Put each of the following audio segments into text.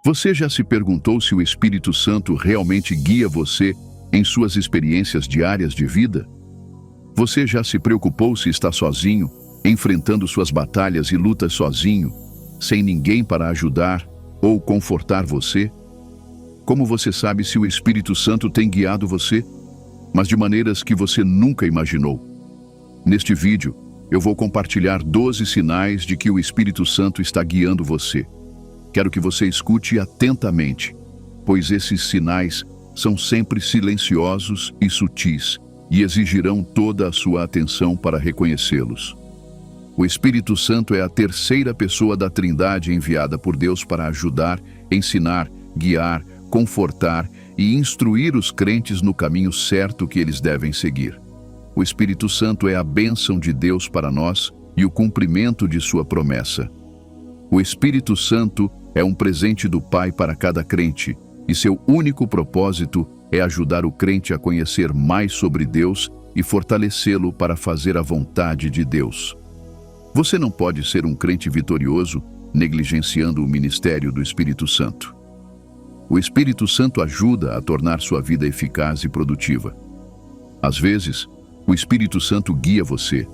Você já se perguntou se o Espírito Santo realmente guia você em suas experiências diárias de vida? Você já se preocupou se está sozinho, enfrentando suas batalhas e lutas sozinho, sem ninguém para ajudar ou confortar você? Como você sabe se o Espírito Santo tem guiado você, mas de maneiras que você nunca imaginou? Neste vídeo, eu vou compartilhar 12 sinais de que o Espírito Santo está guiando você. Quero que você escute atentamente, pois esses sinais são sempre silenciosos e sutis e exigirão toda a sua atenção para reconhecê-los. O Espírito Santo é a terceira pessoa da Trindade enviada por Deus para ajudar, ensinar, guiar, confortar e instruir os crentes no caminho certo que eles devem seguir. O Espírito Santo é a bênção de Deus para nós e o cumprimento de sua promessa. O Espírito Santo é um presente do Pai para cada crente, e seu único propósito é ajudar o crente a conhecer mais sobre Deus e fortalecê-lo para fazer a vontade de Deus. Você não pode ser um crente vitorioso negligenciando o ministério do Espírito Santo. O Espírito Santo ajuda a tornar sua vida eficaz e produtiva. Às vezes, o Espírito Santo guia você,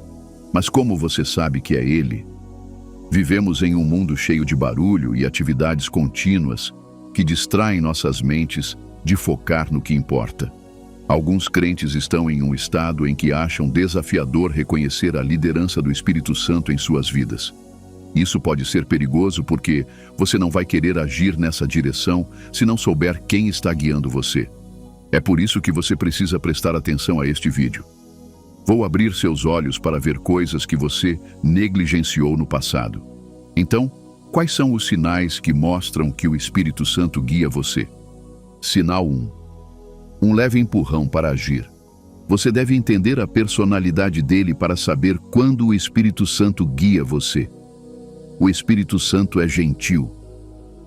mas como você sabe que é Ele? Vivemos em um mundo cheio de barulho e atividades contínuas que distraem nossas mentes de focar no que importa. Alguns crentes estão em um estado em que acham desafiador reconhecer a liderança do Espírito Santo em suas vidas. Isso pode ser perigoso porque você não vai querer agir nessa direção se não souber quem está guiando você. É por isso que você precisa prestar atenção a este vídeo. Vou abrir seus olhos para ver coisas que você negligenciou no passado. Então, quais são os sinais que mostram que o Espírito Santo guia você? Sinal 1. Um leve empurrão para agir. Você deve entender a personalidade dele para saber quando o Espírito Santo guia você. O Espírito Santo é gentil.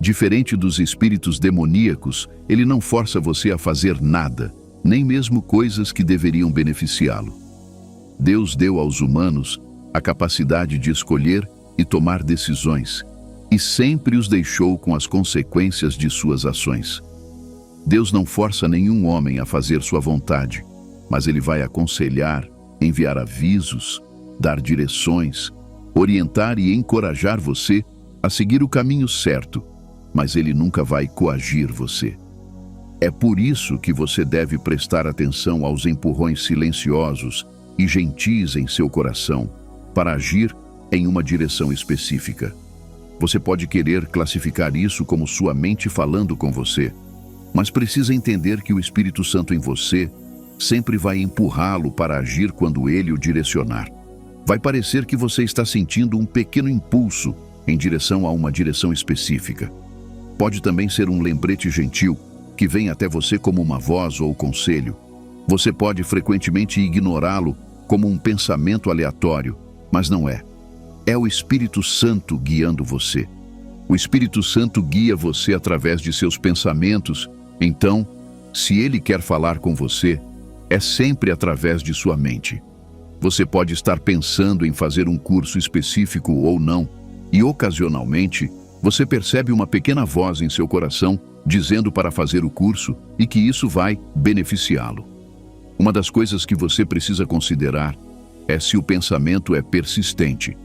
Diferente dos espíritos demoníacos, ele não força você a fazer nada, nem mesmo coisas que deveriam beneficiá-lo. Deus deu aos humanos a capacidade de escolher e tomar decisões, e sempre os deixou com as consequências de suas ações. Deus não força nenhum homem a fazer sua vontade, mas ele vai aconselhar, enviar avisos, dar direções, orientar e encorajar você a seguir o caminho certo, mas ele nunca vai coagir você. É por isso que você deve prestar atenção aos empurrões silenciosos e gentis em seu coração, para agir em uma direção específica. Você pode querer classificar isso como sua mente falando com você, mas precisa entender que o Espírito Santo em você sempre vai empurrá-lo para agir quando ele o direcionar. Vai parecer que você está sentindo um pequeno impulso em direção a uma direção específica. Pode também ser um lembrete gentil que vem até você como uma voz ou conselho. Você pode frequentemente ignorá-lo como um pensamento aleatório, mas não é. É o Espírito Santo guiando você. O Espírito Santo guia você através de seus pensamentos. Então, se ele quer falar com você, é sempre através de sua mente. Você pode estar pensando em fazer um curso específico ou não, e ocasionalmente, você percebe uma pequena voz em seu coração dizendo para fazer o curso e que isso vai beneficiá-lo. Uma das coisas que você precisa considerar é se o pensamento é persistente.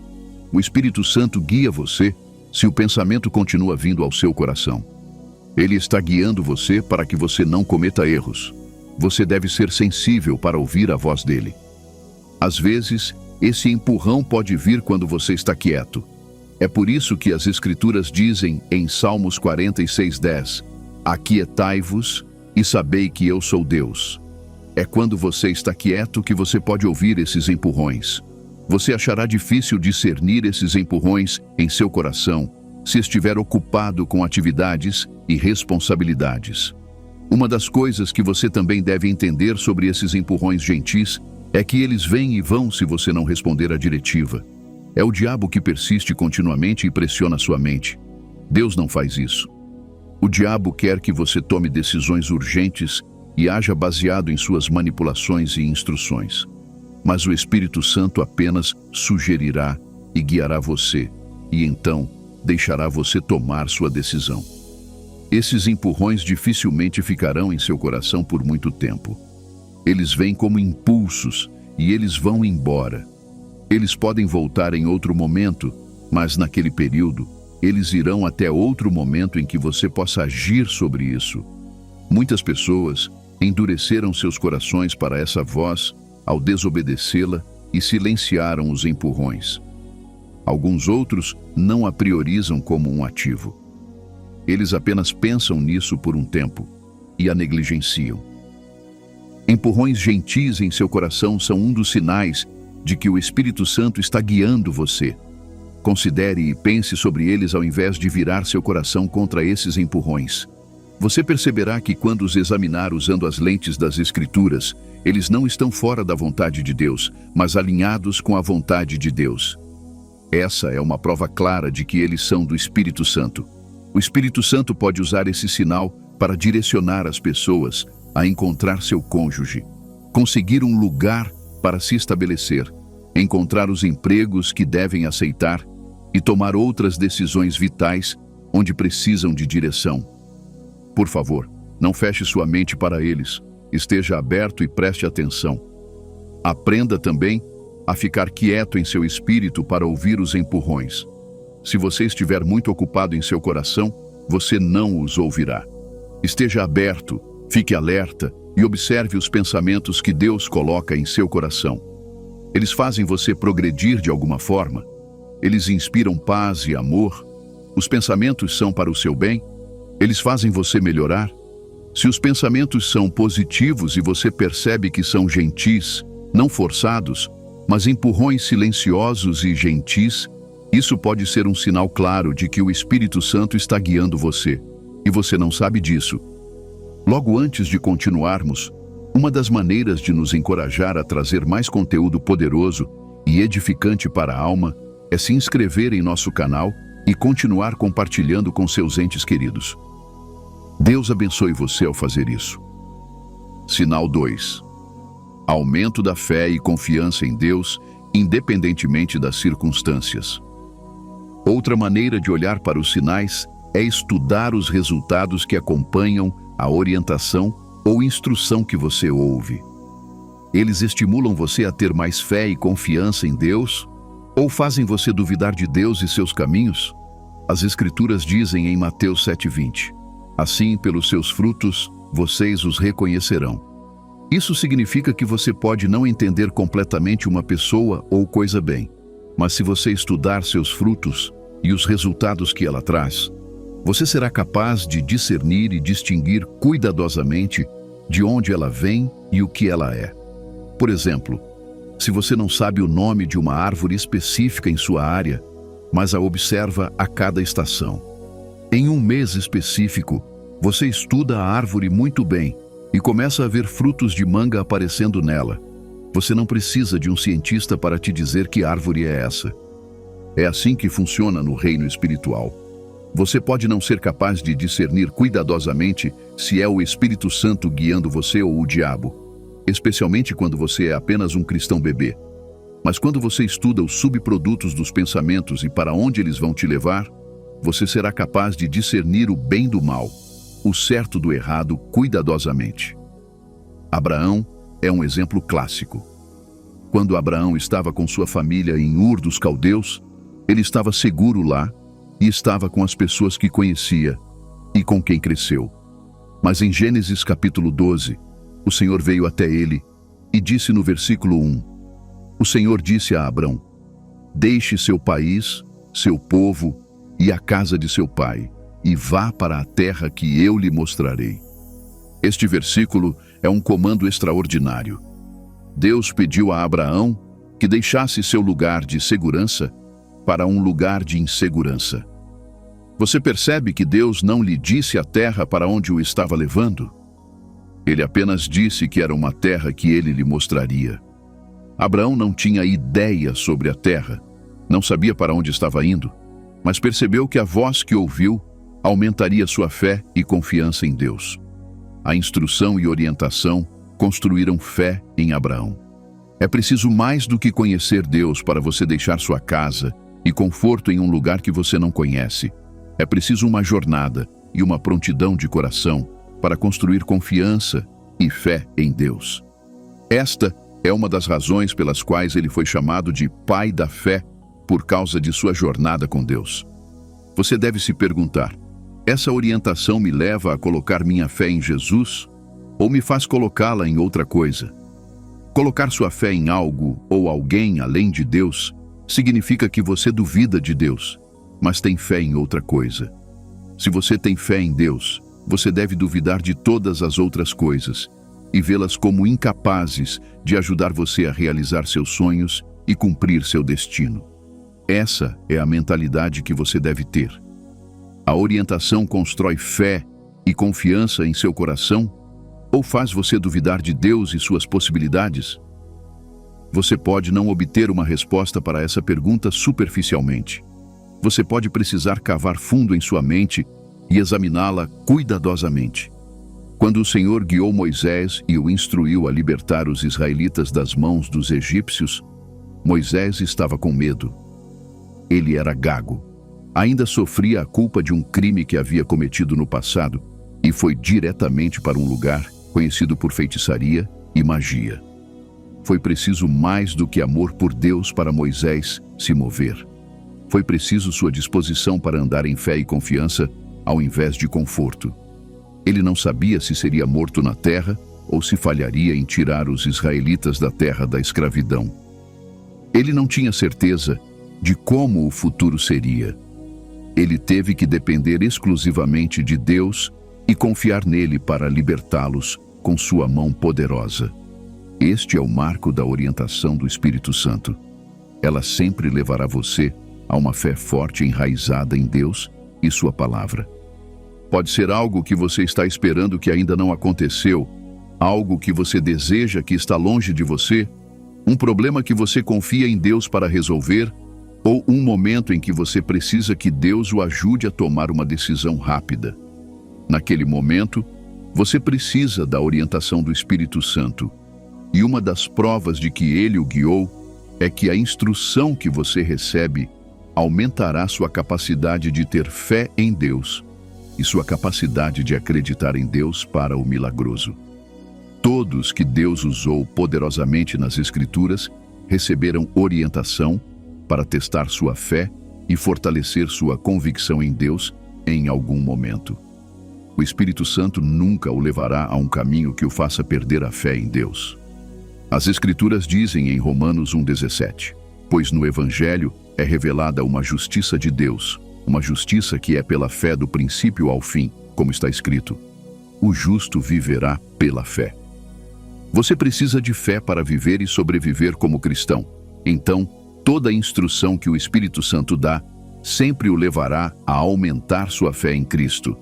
O Espírito Santo guia você se o pensamento continua vindo ao seu coração. Ele está guiando você para que você não cometa erros. Você deve ser sensível para ouvir a voz dele. Às vezes, esse empurrão pode vir quando você está quieto. É por isso que as Escrituras dizem em Salmos 46:10, aquietai-vos e sabei que eu sou Deus. É quando você está quieto que você pode ouvir esses empurrões. Você achará difícil discernir esses empurrões em seu coração se estiver ocupado com atividades e responsabilidades. Uma das coisas que você também deve entender sobre esses empurrões gentis é que eles vêm e vão se você não responder à diretiva. É o diabo que persiste continuamente e pressiona sua mente. Deus não faz isso. O diabo quer que você tome decisões urgentes e haja baseado em suas manipulações e instruções. Mas o Espírito Santo apenas sugerirá e guiará você, e então deixará você tomar sua decisão. Esses empurrões dificilmente ficarão em seu coração por muito tempo. Eles vêm como impulsos e eles vão embora. Eles podem voltar em outro momento, mas naquele período, eles irão até outro momento em que você possa agir sobre isso. Muitas pessoas endureceram seus corações para essa voz ao desobedecê-la e silenciaram os empurrões. Alguns outros não a priorizam como um ativo. Eles apenas pensam nisso por um tempo e a negligenciam. Empurrões gentis em seu coração são um dos sinais de que o Espírito Santo está guiando você. Considere e pense sobre eles ao invés de virar seu coração contra esses empurrões. Você perceberá que quando os examinar usando as lentes das Escrituras, eles não estão fora da vontade de Deus, mas alinhados com a vontade de Deus. Essa é uma prova clara de que eles são do Espírito Santo. O Espírito Santo pode usar esse sinal para direcionar as pessoas a encontrar seu cônjuge, conseguir um lugar para se estabelecer, encontrar os empregos que devem aceitar e tomar outras decisões vitais onde precisam de direção. Por favor, não feche sua mente para eles. Esteja aberto e preste atenção. Aprenda também a ficar quieto em seu espírito para ouvir os empurrões. Se você estiver muito ocupado em seu coração, você não os ouvirá. Esteja aberto, fique alerta e observe os pensamentos que Deus coloca em seu coração. Eles fazem você progredir de alguma forma? Eles inspiram paz e amor? Os pensamentos são para o seu bem? Eles fazem você melhorar? Se os pensamentos são positivos e você percebe que são gentis, não forçados, mas empurrões silenciosos e gentis, isso pode ser um sinal claro de que o Espírito Santo está guiando você, e você não sabe disso. Logo antes de continuarmos, uma das maneiras de nos encorajar a trazer mais conteúdo poderoso e edificante para a alma é se inscrever em nosso canal e continuar compartilhando com seus entes queridos. Deus abençoe você ao fazer isso. Sinal 2. Aumento da fé e confiança em Deus, independentemente das circunstâncias. Outra maneira de olhar para os sinais é estudar os resultados que acompanham a orientação ou instrução que você ouve. Eles estimulam você a ter mais fé e confiança em Deus ou fazem você duvidar de Deus e seus caminhos? As Escrituras dizem em Mateus 7:20, assim, pelos seus frutos, vocês os reconhecerão. Isso significa que você pode não entender completamente uma pessoa ou coisa bem, mas se você estudar seus frutos e os resultados que ela traz, você será capaz de discernir e distinguir cuidadosamente de onde ela vem e o que ela é. Por exemplo, se você não sabe o nome de uma árvore específica em sua área, mas a observa a cada estação. Em um mês específico, você estuda a árvore muito bem e começa a ver frutos de manga aparecendo nela. Você não precisa de um cientista para te dizer que árvore é essa. É assim que funciona no reino espiritual. Você pode não ser capaz de discernir cuidadosamente se é o Espírito Santo guiando você ou o diabo, especialmente quando você é apenas um cristão bebê. Mas quando você estuda os subprodutos dos pensamentos e para onde eles vão te levar, você será capaz de discernir o bem do mal, o certo do errado cuidadosamente. Abraão é um exemplo clássico. Quando Abraão estava com sua família em Ur dos Caldeus, ele estava seguro lá e estava com as pessoas que conhecia e com quem cresceu. Mas em Gênesis capítulo 12, o Senhor veio até ele e disse no versículo 1, o Senhor disse a Abrão, deixe seu país, seu povo e a casa de seu pai, e vá para a terra que eu lhe mostrarei. Este versículo é um comando extraordinário. Deus pediu a Abraão que deixasse seu lugar de segurança para um lugar de insegurança. Você percebe que Deus não lhe disse a terra para onde o estava levando? Ele apenas disse que era uma terra que ele lhe mostraria. Abraão não tinha ideia sobre a terra, não sabia para onde estava indo, mas percebeu que a voz que ouviu aumentaria sua fé e confiança em Deus. A instrução e orientação construíram fé em Abraão. É preciso mais do que conhecer Deus para você deixar sua casa e conforto em um lugar que você não conhece. É preciso uma jornada, e uma prontidão de coração para construir confiança e fé em Deus. Esta é uma das razões pelas quais ele foi chamado de Pai da Fé, por causa de sua jornada com Deus. Você deve se perguntar: essa orientação me leva a colocar minha fé em Jesus ou me faz colocá-la em outra coisa? Colocar sua fé em algo ou alguém além de Deus significa que você duvida de Deus, mas tem fé em outra coisa. Se você tem fé em Deus, você deve duvidar de todas as outras coisas e vê-las como incapazes de ajudar você a realizar seus sonhos e cumprir seu destino. Essa é a mentalidade que você deve ter. A orientação constrói fé e confiança em seu coração ou faz você duvidar de Deus e suas possibilidades? Você pode não obter uma resposta para essa pergunta superficialmente. Você pode precisar cavar fundo em sua mente e examiná-la cuidadosamente. Quando o Senhor guiou Moisés e o instruiu a libertar os israelitas das mãos dos egípcios, Moisés estava com medo. Ele era gago. Ainda sofria a culpa de um crime que havia cometido no passado e foi diretamente para um lugar conhecido por feitiçaria e magia. Foi preciso mais do que amor por Deus para Moisés se mover. Foi preciso sua disposição para andar em fé e confiança ao invés de conforto. Ele não sabia se seria morto na terra ou se falharia em tirar os israelitas da terra da escravidão. Ele não tinha certeza de como o futuro seria. Ele teve que depender exclusivamente de Deus e confiar nele para libertá-los com sua mão poderosa. Este é o marco da orientação do Espírito Santo. Ela sempre levará você a uma fé forte enraizada em Deus e sua palavra. Pode ser algo que você está esperando que ainda não aconteceu, algo que você deseja que está longe de você, um problema que você confia em Deus para resolver, ou um momento em que você precisa que Deus o ajude a tomar uma decisão rápida. Naquele momento, você precisa da orientação do Espírito Santo. E uma das provas de que ele o guiou é que a instrução que você recebe aumentará sua capacidade de ter fé em Deus e sua capacidade de acreditar em Deus para o milagroso. Todos que Deus usou poderosamente nas Escrituras receberam orientação para testar sua fé e fortalecer sua convicção em Deus em algum momento. O Espírito Santo nunca o levará a um caminho que o faça perder a fé em Deus. As Escrituras dizem em Romanos 1,17: pois no Evangelho é revelada uma justiça de Deus, uma justiça que é pela fé do princípio ao fim, como está escrito: o justo viverá pela fé. Você precisa de fé para viver e sobreviver como cristão. Então, toda a instrução que o Espírito Santo dá sempre o levará a aumentar sua fé em Cristo.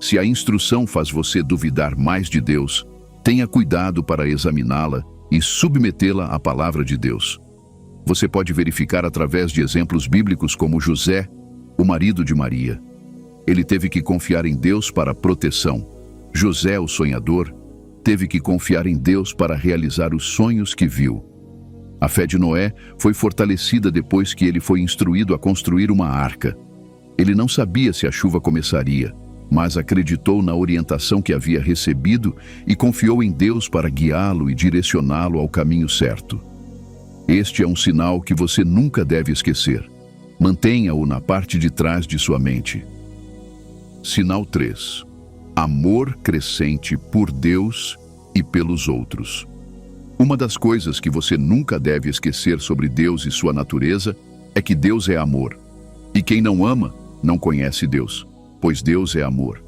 Se a instrução faz você duvidar mais de Deus, tenha cuidado para examiná-la e submetê-la à palavra de Deus. Você pode verificar através de exemplos bíblicos como José, o marido de Maria. Ele teve que confiar em Deus para proteção. José, o sonhador, teve que confiar em Deus para realizar os sonhos que viu. A fé de Noé foi fortalecida depois que ele foi instruído a construir uma arca. Ele não sabia se a chuva começaria, mas acreditou na orientação que havia recebido e confiou em Deus para guiá-lo e direcioná-lo ao caminho certo. Este é um sinal que você nunca deve esquecer. Mantenha-o na parte de trás de sua mente. Sinal 3. Amor crescente por Deus e pelos outros. Uma das coisas que você nunca deve esquecer sobre Deus e sua natureza é que Deus é amor. E quem não ama, não conhece Deus, pois Deus é amor.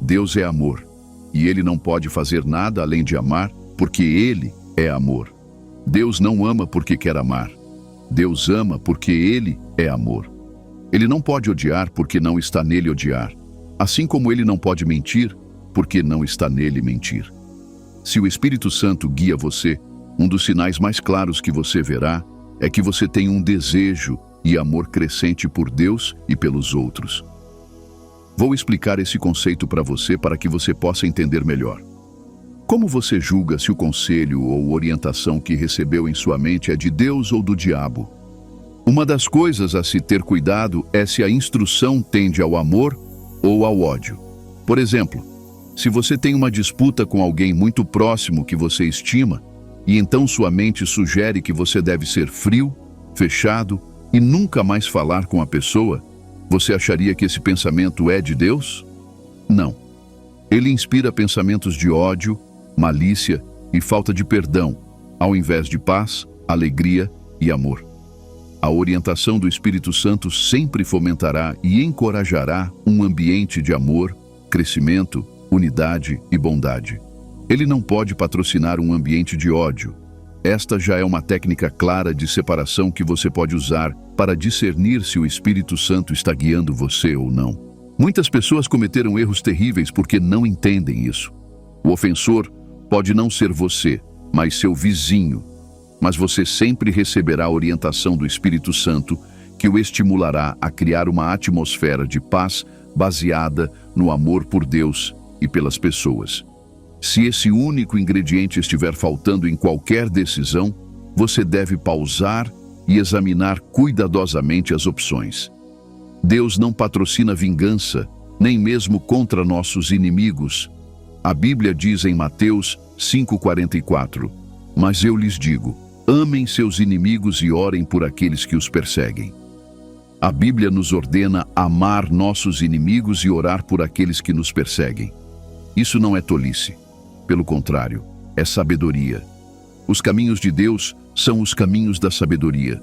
Deus é amor, e Ele não pode fazer nada além de amar, porque Ele é amor. Deus não ama porque quer amar. Deus ama porque Ele é amor. Ele não pode odiar porque não está nele odiar, assim como Ele não pode mentir porque não está nele mentir. Se o Espírito Santo guia você, um dos sinais mais claros que você verá é que você tem um desejo e amor crescente por Deus e pelos outros. Vou explicar esse conceito para você para que você possa entender melhor. Como você julga se o conselho ou orientação que recebeu em sua mente é de Deus ou do diabo? Uma das coisas a se ter cuidado é se a instrução tende ao amor ou ao ódio. Por exemplo, se você tem uma disputa com alguém muito próximo que você estima, e então sua mente sugere que você deve ser frio, fechado e nunca mais falar com a pessoa, você acharia que esse pensamento é de Deus? Não. Ele inspira pensamentos de ódio, malícia e falta de perdão, ao invés de paz, alegria e amor. A orientação do Espírito Santo sempre fomentará e encorajará um ambiente de amor, crescimento, unidade e bondade. Ele não pode patrocinar um ambiente de ódio. Esta já é uma técnica clara de separação que você pode usar para discernir se o Espírito Santo está guiando você ou não. Muitas pessoas cometeram erros terríveis porque não entendem isso. O ofensor pode não ser você, mas seu vizinho. Mas você sempre receberá a orientação do Espírito Santo, que o estimulará a criar uma atmosfera de paz baseada no amor por Deus e pelas pessoas. Se esse único ingrediente estiver faltando em qualquer decisão, você deve pausar e examinar cuidadosamente as opções. Deus não patrocina vingança, nem mesmo contra nossos inimigos. A Bíblia diz em Mateus 5,44, mas eu lhes digo, amem seus inimigos e orem por aqueles que os perseguem. A Bíblia nos ordena amar nossos inimigos e orar por aqueles que nos perseguem. Isso não é tolice. Pelo contrário, é sabedoria. Os caminhos de Deus são os caminhos da sabedoria.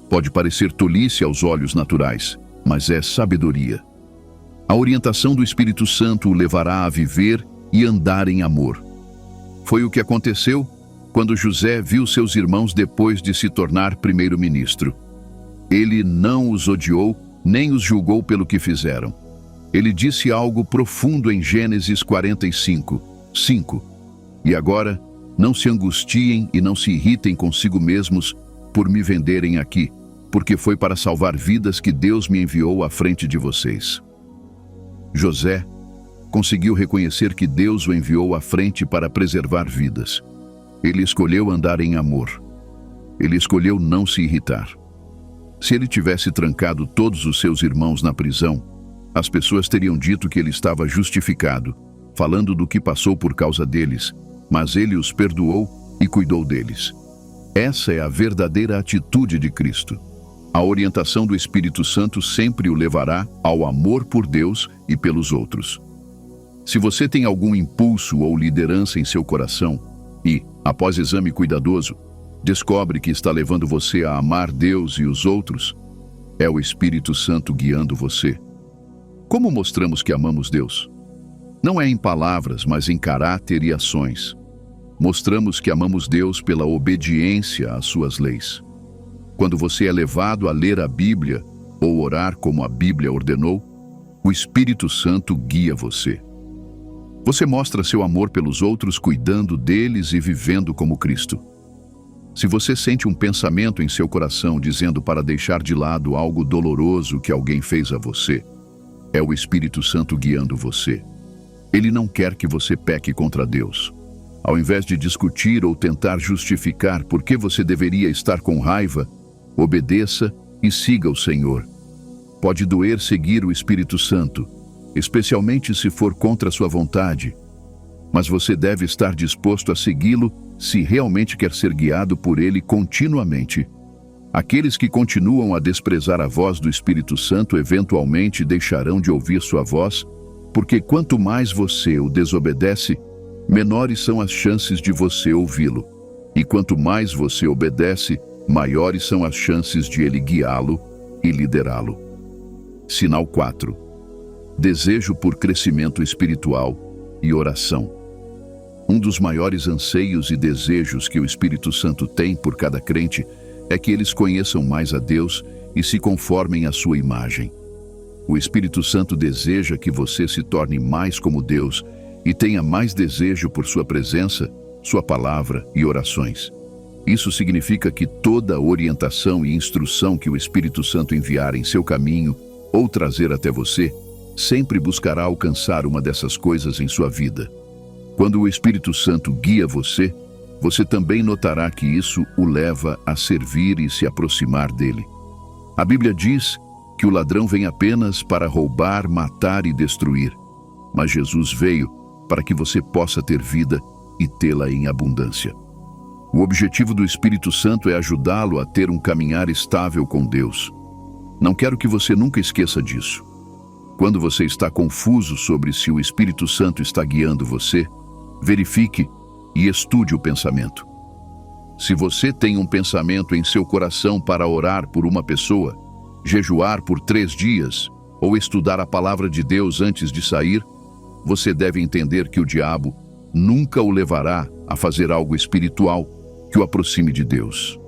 Pode parecer tolice aos olhos naturais, mas é sabedoria. A orientação do Espírito Santo o levará a viver e andar em amor. Foi o que aconteceu quando José viu seus irmãos depois de se tornar primeiro-ministro. Ele não os odiou, nem os julgou pelo que fizeram. Ele disse algo profundo em Gênesis 45:5. E agora, não se angustiem e não se irritem consigo mesmos por me venderem aqui, porque foi para salvar vidas que Deus me enviou à frente de vocês. José conseguiu reconhecer que Deus o enviou à frente para preservar vidas. Ele escolheu andar em amor. Ele escolheu não se irritar. Se ele tivesse trancado todos os seus irmãos na prisão, as pessoas teriam dito que ele estava justificado, falando do que passou por causa deles, mas ele os perdoou e cuidou deles. Essa é a verdadeira atitude de Cristo. A orientação do Espírito Santo sempre o levará ao amor por Deus e pelos outros. Se você tem algum impulso ou liderança em seu coração e, após exame cuidadoso, descobre que está levando você a amar Deus e os outros, é o Espírito Santo guiando você. Como mostramos que amamos Deus? Não é em palavras, mas em caráter e ações. Mostramos que amamos Deus pela obediência às suas leis. Quando você é levado a ler a Bíblia ou orar como a Bíblia ordenou, o Espírito Santo guia você. Você mostra seu amor pelos outros cuidando deles e vivendo como Cristo. Se você sente um pensamento em seu coração dizendo para deixar de lado algo doloroso que alguém fez a você, é o Espírito Santo guiando você. Ele não quer que você peque contra Deus. Ao invés de discutir ou tentar justificar por que você deveria estar com raiva, obedeça e siga o Senhor. Pode doer seguir o Espírito Santo, especialmente se for contra sua vontade, mas você deve estar disposto a segui-lo se realmente quer ser guiado por ele continuamente. Aqueles que continuam a desprezar a voz do Espírito Santo eventualmente deixarão de ouvir sua voz, porque quanto mais você o desobedece, menores são as chances de você ouvi-lo. E quanto mais você obedece, maiores são as chances de ele guiá-lo e liderá-lo. Sinal 4. Desejo por crescimento espiritual e oração. Um dos maiores anseios e desejos que o Espírito Santo tem por cada crente é que eles conheçam mais a Deus e se conformem à sua imagem. O Espírito Santo deseja que você se torne mais como Deus e tenha mais desejo por sua presença, sua palavra e orações. Isso significa que toda orientação e instrução que o Espírito Santo enviar em seu caminho ou trazer até você, sempre buscará alcançar uma dessas coisas em sua vida. Quando o Espírito Santo guia você, você também notará que isso o leva a servir e se aproximar dele. A Bíblia diz que o ladrão vem apenas para roubar, matar e destruir. mas Jesus veio para que você possa ter vida e tê-la em abundância. O objetivo do Espírito Santo é ajudá-lo a ter um caminhar estável com Deus. Não quero que você nunca esqueça disso. Quando você está confuso sobre se o Espírito Santo está guiando você, verifique e estude o pensamento. Se você tem um pensamento em seu coração para orar por uma pessoa, jejuar por 3 dias ou estudar a palavra de Deus antes de sair, você deve entender que o diabo nunca o levará a fazer algo espiritual que o aproxime de Deus.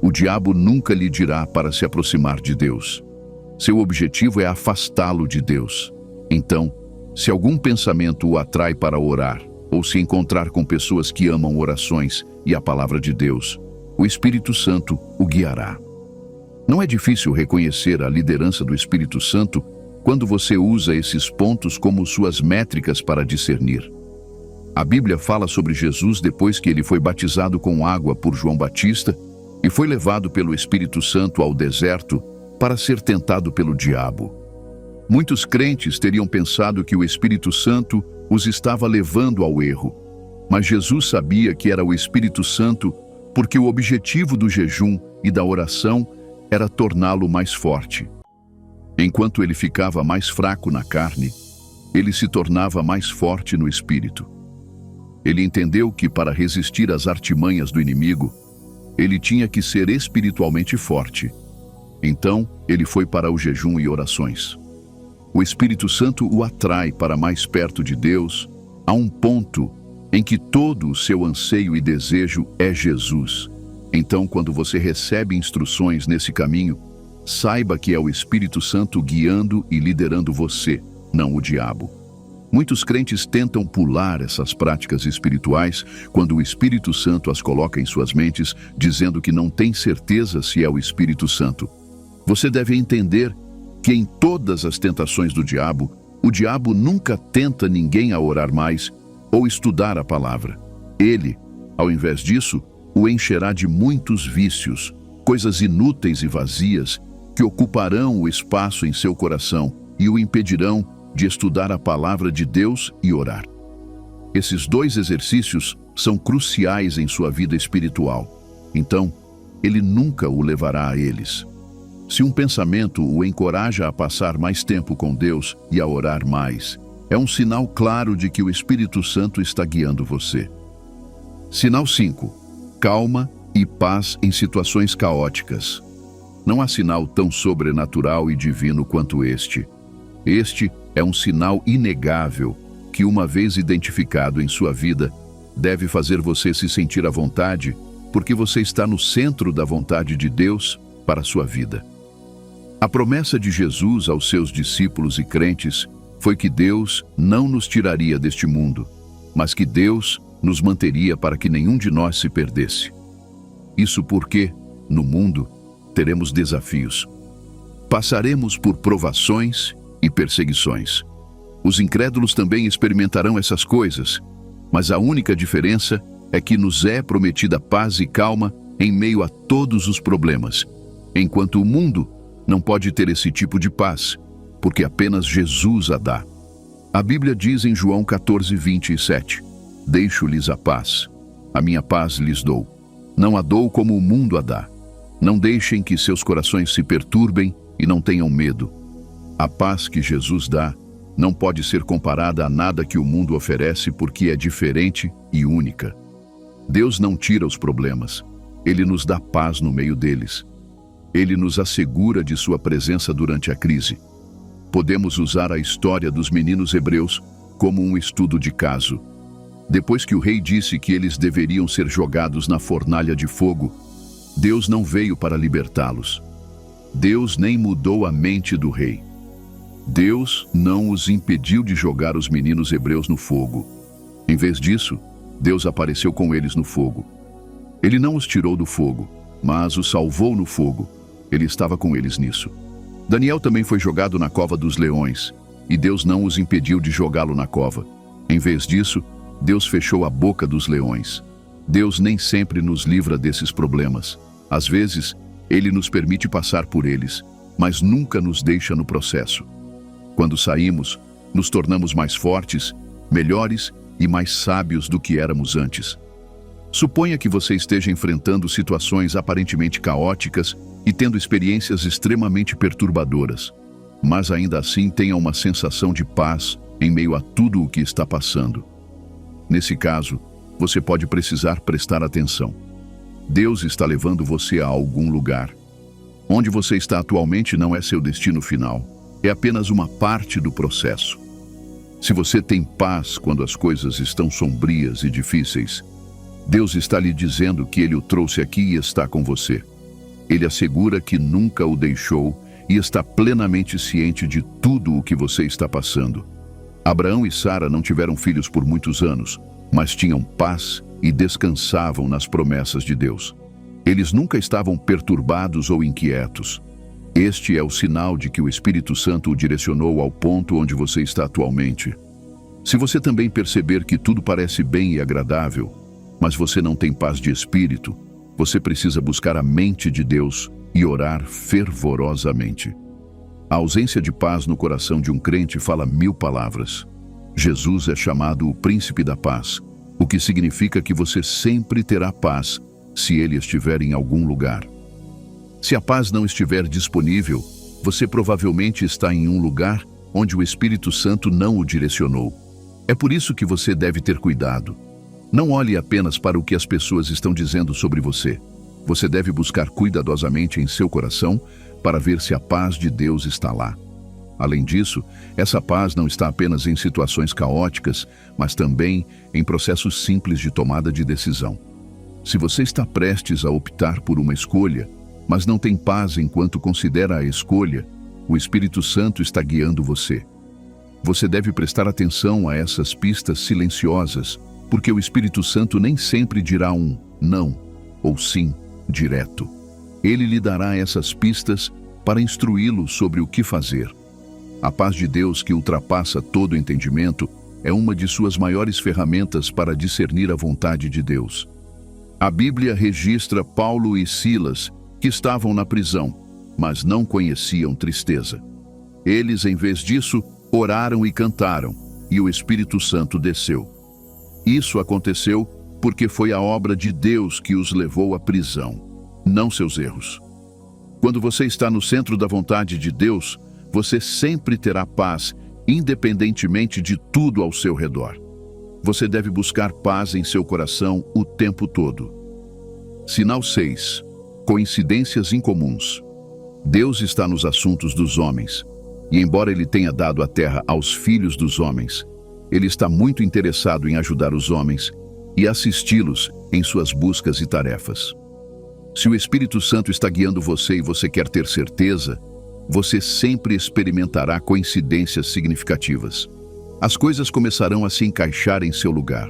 O diabo nunca lhe dirá para se aproximar de Deus. Seu objetivo é afastá-lo de Deus. Então, se algum pensamento o atrai para orar, ou se encontrar com pessoas que amam orações e a palavra de Deus, o Espírito Santo o guiará. Não é difícil reconhecer a liderança do Espírito Santo quando você usa esses pontos como suas métricas para discernir. A Bíblia fala sobre Jesus depois que ele foi batizado com água por João Batista e foi levado pelo Espírito Santo ao deserto para ser tentado pelo diabo. Muitos crentes teriam pensado que o Espírito Santo os estava levando ao erro, mas Jesus sabia que era o Espírito Santo porque o objetivo do jejum e da oração era torná-lo mais forte. Enquanto ele ficava mais fraco na carne, ele se tornava mais forte no espírito. Ele entendeu que para resistir às artimanhas do inimigo, ele tinha que ser espiritualmente forte. Então, ele foi para o jejum e orações. O Espírito Santo o atrai para mais perto de Deus, a um ponto em que todo o seu anseio e desejo é Jesus. Então, quando você recebe instruções nesse caminho, saiba que é o Espírito Santo guiando e liderando você, não o diabo. Muitos crentes tentam pular essas práticas espirituais quando o Espírito Santo as coloca em suas mentes, dizendo que não tem certeza se é o Espírito Santo. Você deve entender que em todas as tentações do diabo, o diabo nunca tenta ninguém a orar mais ou estudar a palavra. Ele, ao invés disso, o encherá de muitos vícios, coisas inúteis e vazias que ocuparão o espaço em seu coração e o impedirão de estudar a palavra de Deus e orar. Esses 2 exercícios são cruciais em sua vida espiritual. Então, ele nunca o levará a eles. Se um pensamento o encoraja a passar mais tempo com Deus e a orar mais, é um sinal claro de que o Espírito Santo está guiando você. Sinal 5. Calma e paz em situações caóticas. Não há sinal tão sobrenatural e divino quanto este. Este é um sinal inegável que, uma vez identificado em sua vida, deve fazer você se sentir à vontade, porque você está no centro da vontade de Deus para a sua vida. A promessa de Jesus aos seus discípulos e crentes foi que Deus não nos tiraria deste mundo, mas que Deus nos manteria para que nenhum de nós se perdesse. Isso porque, no mundo, teremos desafios. Passaremos por provações e perseguições. Os incrédulos também experimentarão essas coisas, mas a única diferença é que nos é prometida paz e calma em meio a todos os problemas, enquanto o mundo não pode ter esse tipo de paz, porque apenas Jesus a dá. A Bíblia diz em João 14:27, deixo-lhes a paz, a minha paz lhes dou. Não a dou como o mundo a dá. Não deixem que seus corações se perturbem e não tenham medo. A paz que Jesus dá não pode ser comparada a nada que o mundo oferece porque é diferente e única. Deus não tira os problemas, Ele nos dá paz no meio deles. Ele nos assegura de sua presença durante a crise. Podemos usar a história dos meninos hebreus como um estudo de caso. Depois que o rei disse que eles deveriam ser jogados na fornalha de fogo, Deus não veio para libertá-los. Deus nem mudou a mente do rei. Deus não os impediu de jogar os meninos hebreus no fogo. Em vez disso, Deus apareceu com eles no fogo. Ele não os tirou do fogo, mas os salvou no fogo. Ele estava com eles nisso. Daniel também foi jogado na cova dos leões, e Deus não os impediu de jogá-lo na cova. Em vez disso, Deus fechou a boca dos leões. Deus nem sempre nos livra desses problemas. Às vezes, Ele nos permite passar por eles, mas nunca nos deixa no processo. Quando saímos, nos tornamos mais fortes, melhores e mais sábios do que éramos antes. Suponha que você esteja enfrentando situações aparentemente caóticas e tendo experiências extremamente perturbadoras, mas ainda assim tenha uma sensação de paz em meio a tudo o que está passando. Nesse caso, você pode precisar prestar atenção. Deus está levando você a algum lugar. Onde você está atualmente não é seu destino final, é apenas uma parte do processo. Se você tem paz quando as coisas estão sombrias e difíceis, Deus está lhe dizendo que Ele o trouxe aqui e está com você. Ele assegura que nunca o deixou e está plenamente ciente de tudo o que você está passando. Abraão e Sara não tiveram filhos por muitos anos, mas tinham paz e descansavam nas promessas de Deus. Eles nunca estavam perturbados ou inquietos. Este é o sinal de que o Espírito Santo o direcionou ao ponto onde você está atualmente. Se você também perceber que tudo parece bem e agradável, mas você não tem paz de espírito, você precisa buscar a mente de Deus e orar fervorosamente. A ausência de paz no coração de um crente fala 1000 palavras. Jesus é chamado o Príncipe da Paz, o que significa que você sempre terá paz se Ele estiver em algum lugar. Se a paz não estiver disponível, você provavelmente está em um lugar onde o Espírito Santo não o direcionou. É por isso que você deve ter cuidado. Não olhe apenas para o que as pessoas estão dizendo sobre você. Você deve buscar cuidadosamente em seu coração para ver se a paz de Deus está lá. Além disso, essa paz não está apenas em situações caóticas, mas também em processos simples de tomada de decisão. Se você está prestes a optar por uma escolha, mas não tem paz enquanto considera a escolha, o Espírito Santo está guiando você. Você deve prestar atenção a essas pistas silenciosas, porque o Espírito Santo nem sempre dirá um não ou sim direto. Ele lhe dará essas pistas para instruí-lo sobre o que fazer. A paz de Deus, que ultrapassa todo entendimento, é uma de suas maiores ferramentas para discernir a vontade de Deus. A Bíblia registra Paulo e Silas, que estavam na prisão, mas não conheciam tristeza. Eles, em vez disso, oraram e cantaram, e o Espírito Santo desceu. Isso aconteceu porque foi a obra de Deus que os levou à prisão, não seus erros. Quando você está no centro da vontade de Deus, você sempre terá paz, independentemente de tudo ao seu redor. Você deve buscar paz em seu coração o tempo todo. Sinal 6. Coincidências incomuns. Deus está nos assuntos dos homens, e embora Ele tenha dado a terra aos filhos dos homens, Ele está muito interessado em ajudar os homens e assisti-los em suas buscas e tarefas. Se o Espírito Santo está guiando você e você quer ter certeza, você sempre experimentará coincidências significativas. As coisas começarão a se encaixar em seu lugar.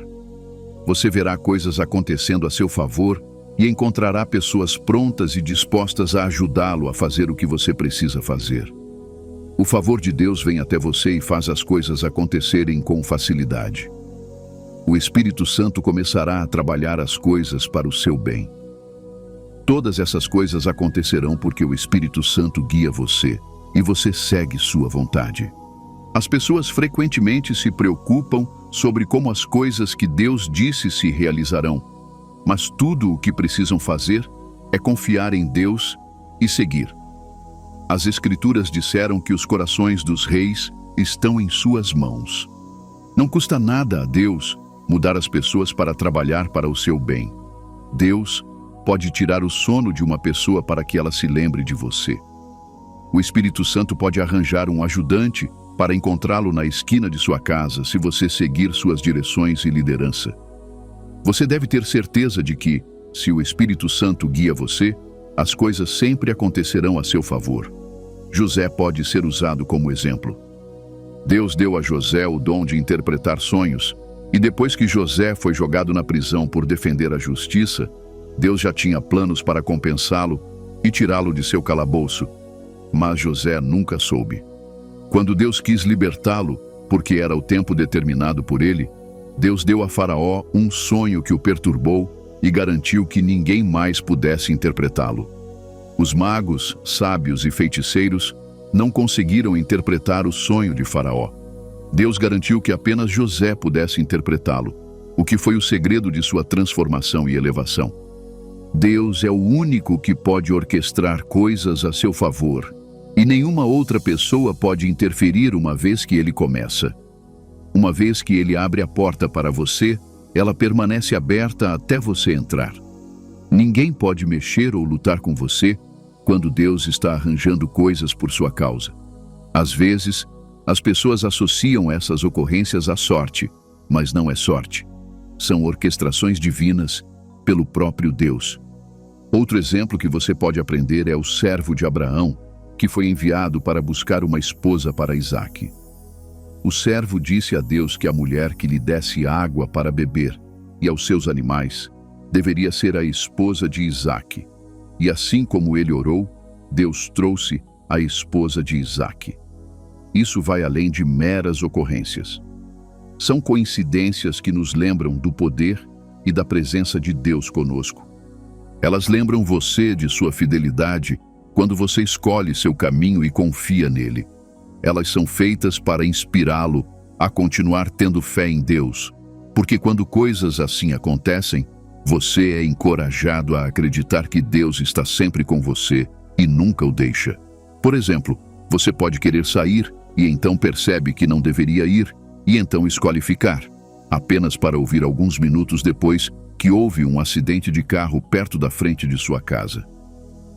Você verá coisas acontecendo a seu favor e encontrará pessoas prontas e dispostas a ajudá-lo a fazer o que você precisa fazer. O favor de Deus vem até você e faz as coisas acontecerem com facilidade. O Espírito Santo começará a trabalhar as coisas para o seu bem. Todas essas coisas acontecerão porque o Espírito Santo guia você e você segue sua vontade. As pessoas frequentemente se preocupam sobre como as coisas que Deus disse se realizarão, mas tudo o que precisam fazer é confiar em Deus e seguir. As Escrituras disseram que os corações dos reis estão em suas mãos. Não custa nada a Deus mudar as pessoas para trabalhar para o seu bem. Deus pode tirar o sono de uma pessoa para que ela se lembre de você. O Espírito Santo pode arranjar um ajudante para encontrá-lo na esquina de sua casa se você seguir suas direções e liderança. Você deve ter certeza de que, se o Espírito Santo guia você, as coisas sempre acontecerão a seu favor. José pode ser usado como exemplo. Deus deu a José o dom de interpretar sonhos, e depois que José foi jogado na prisão por defender a justiça, Deus já tinha planos para compensá-lo e tirá-lo de seu calabouço. Mas José nunca soube. Quando Deus quis libertá-lo, porque era o tempo determinado por ele, Deus deu a Faraó um sonho que o perturbou e garantiu que ninguém mais pudesse interpretá-lo. Os magos, sábios e feiticeiros não conseguiram interpretar o sonho de Faraó. Deus garantiu que apenas José pudesse interpretá-lo, o que foi o segredo de sua transformação e elevação. Deus é o único que pode orquestrar coisas a seu favor, e nenhuma outra pessoa pode interferir uma vez que ele começa. Uma vez que ele abre a porta para você, ela permanece aberta até você entrar. Ninguém pode mexer ou lutar com você quando Deus está arranjando coisas por sua causa. Às vezes, as pessoas associam essas ocorrências à sorte, mas não é sorte. São orquestrações divinas pelo próprio Deus. Outro exemplo que você pode aprender é o servo de Abraão, que foi enviado para buscar uma esposa para Isaque. O servo disse a Deus que a mulher que lhe desse água para beber e aos seus animais deveria ser a esposa de Isaque. E assim como ele orou, Deus trouxe a esposa de Isaque. Isso vai além de meras ocorrências. São coincidências que nos lembram do poder e da presença de Deus conosco. Elas lembram você de sua fidelidade quando você escolhe seu caminho e confia nele. Elas são feitas para inspirá-lo a continuar tendo fé em Deus, porque quando coisas assim acontecem, você é encorajado a acreditar que Deus está sempre com você e nunca o deixa. Por exemplo, você pode querer sair e então percebe que não deveria ir e então escolhe ficar, apenas para ouvir alguns minutos depois que houve um acidente de carro perto da frente de sua casa.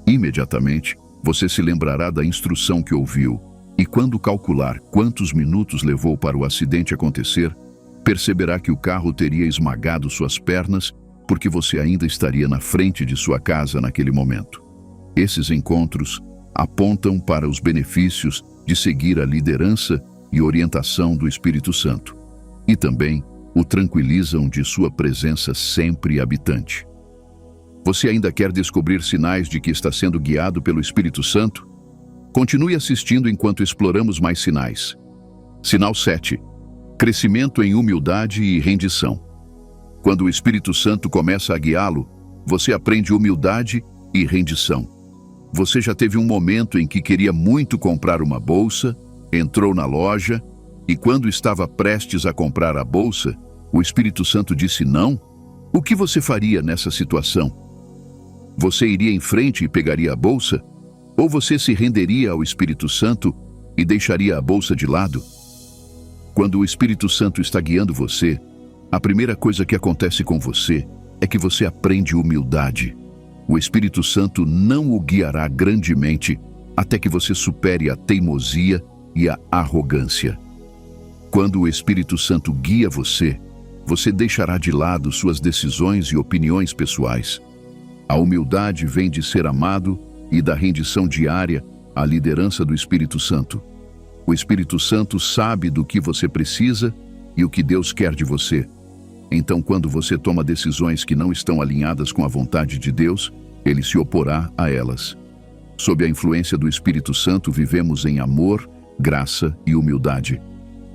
Imediatamente, você se lembrará da instrução que ouviu e quando calcular quantos minutos levou para o acidente acontecer, perceberá que o carro teria esmagado suas pernas porque você ainda estaria na frente de sua casa naquele momento. Esses encontros apontam para os benefícios de seguir a liderança e orientação do Espírito Santo, e também o tranquilizam de sua presença sempre habitante. Você ainda quer descobrir sinais de que está sendo guiado pelo Espírito Santo? Continue assistindo enquanto exploramos mais sinais. Sinal 7. Crescimento em humildade e rendição. Quando o Espírito Santo começa a guiá-lo, você aprende humildade e rendição. Você já teve um momento em que queria muito comprar uma bolsa, entrou na loja e quando estava prestes a comprar a bolsa, o Espírito Santo disse não? O que você faria nessa situação? Você iria em frente e pegaria a bolsa? Ou você se renderia ao Espírito Santo e deixaria a bolsa de lado? Quando o Espírito Santo está guiando você, a primeira coisa que acontece com você é que você aprende humildade. O Espírito Santo não o guiará grandemente até que você supere a teimosia e a arrogância. Quando o Espírito Santo guia você, você deixará de lado suas decisões e opiniões pessoais. A humildade vem de ser amado e da rendição diária à liderança do Espírito Santo. O Espírito Santo sabe do que você precisa e o que Deus quer de você. Então, quando você toma decisões que não estão alinhadas com a vontade de Deus, ele se oporá a elas. Sob a influência do Espírito Santo, vivemos em amor, graça e humildade.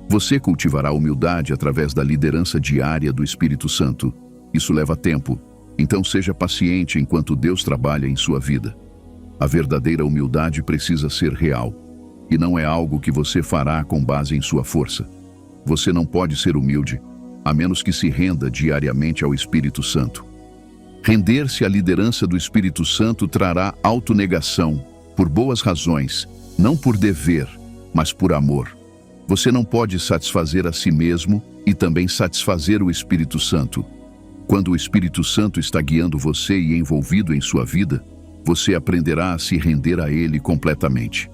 Você cultivará a humildade através da liderança diária do Espírito Santo. Isso leva tempo, então seja paciente enquanto Deus trabalha em sua vida. A verdadeira humildade precisa ser real, e não é algo que você fará com base em sua força. Você não pode ser humilde, a menos que se renda diariamente ao Espírito Santo. Render-se à liderança do Espírito Santo trará autonegação, por boas razões, não por dever, mas por amor. Você não pode satisfazer a si mesmo e também satisfazer o Espírito Santo. Quando o Espírito Santo está guiando você e envolvido em sua vida, você aprenderá a se render a ele completamente.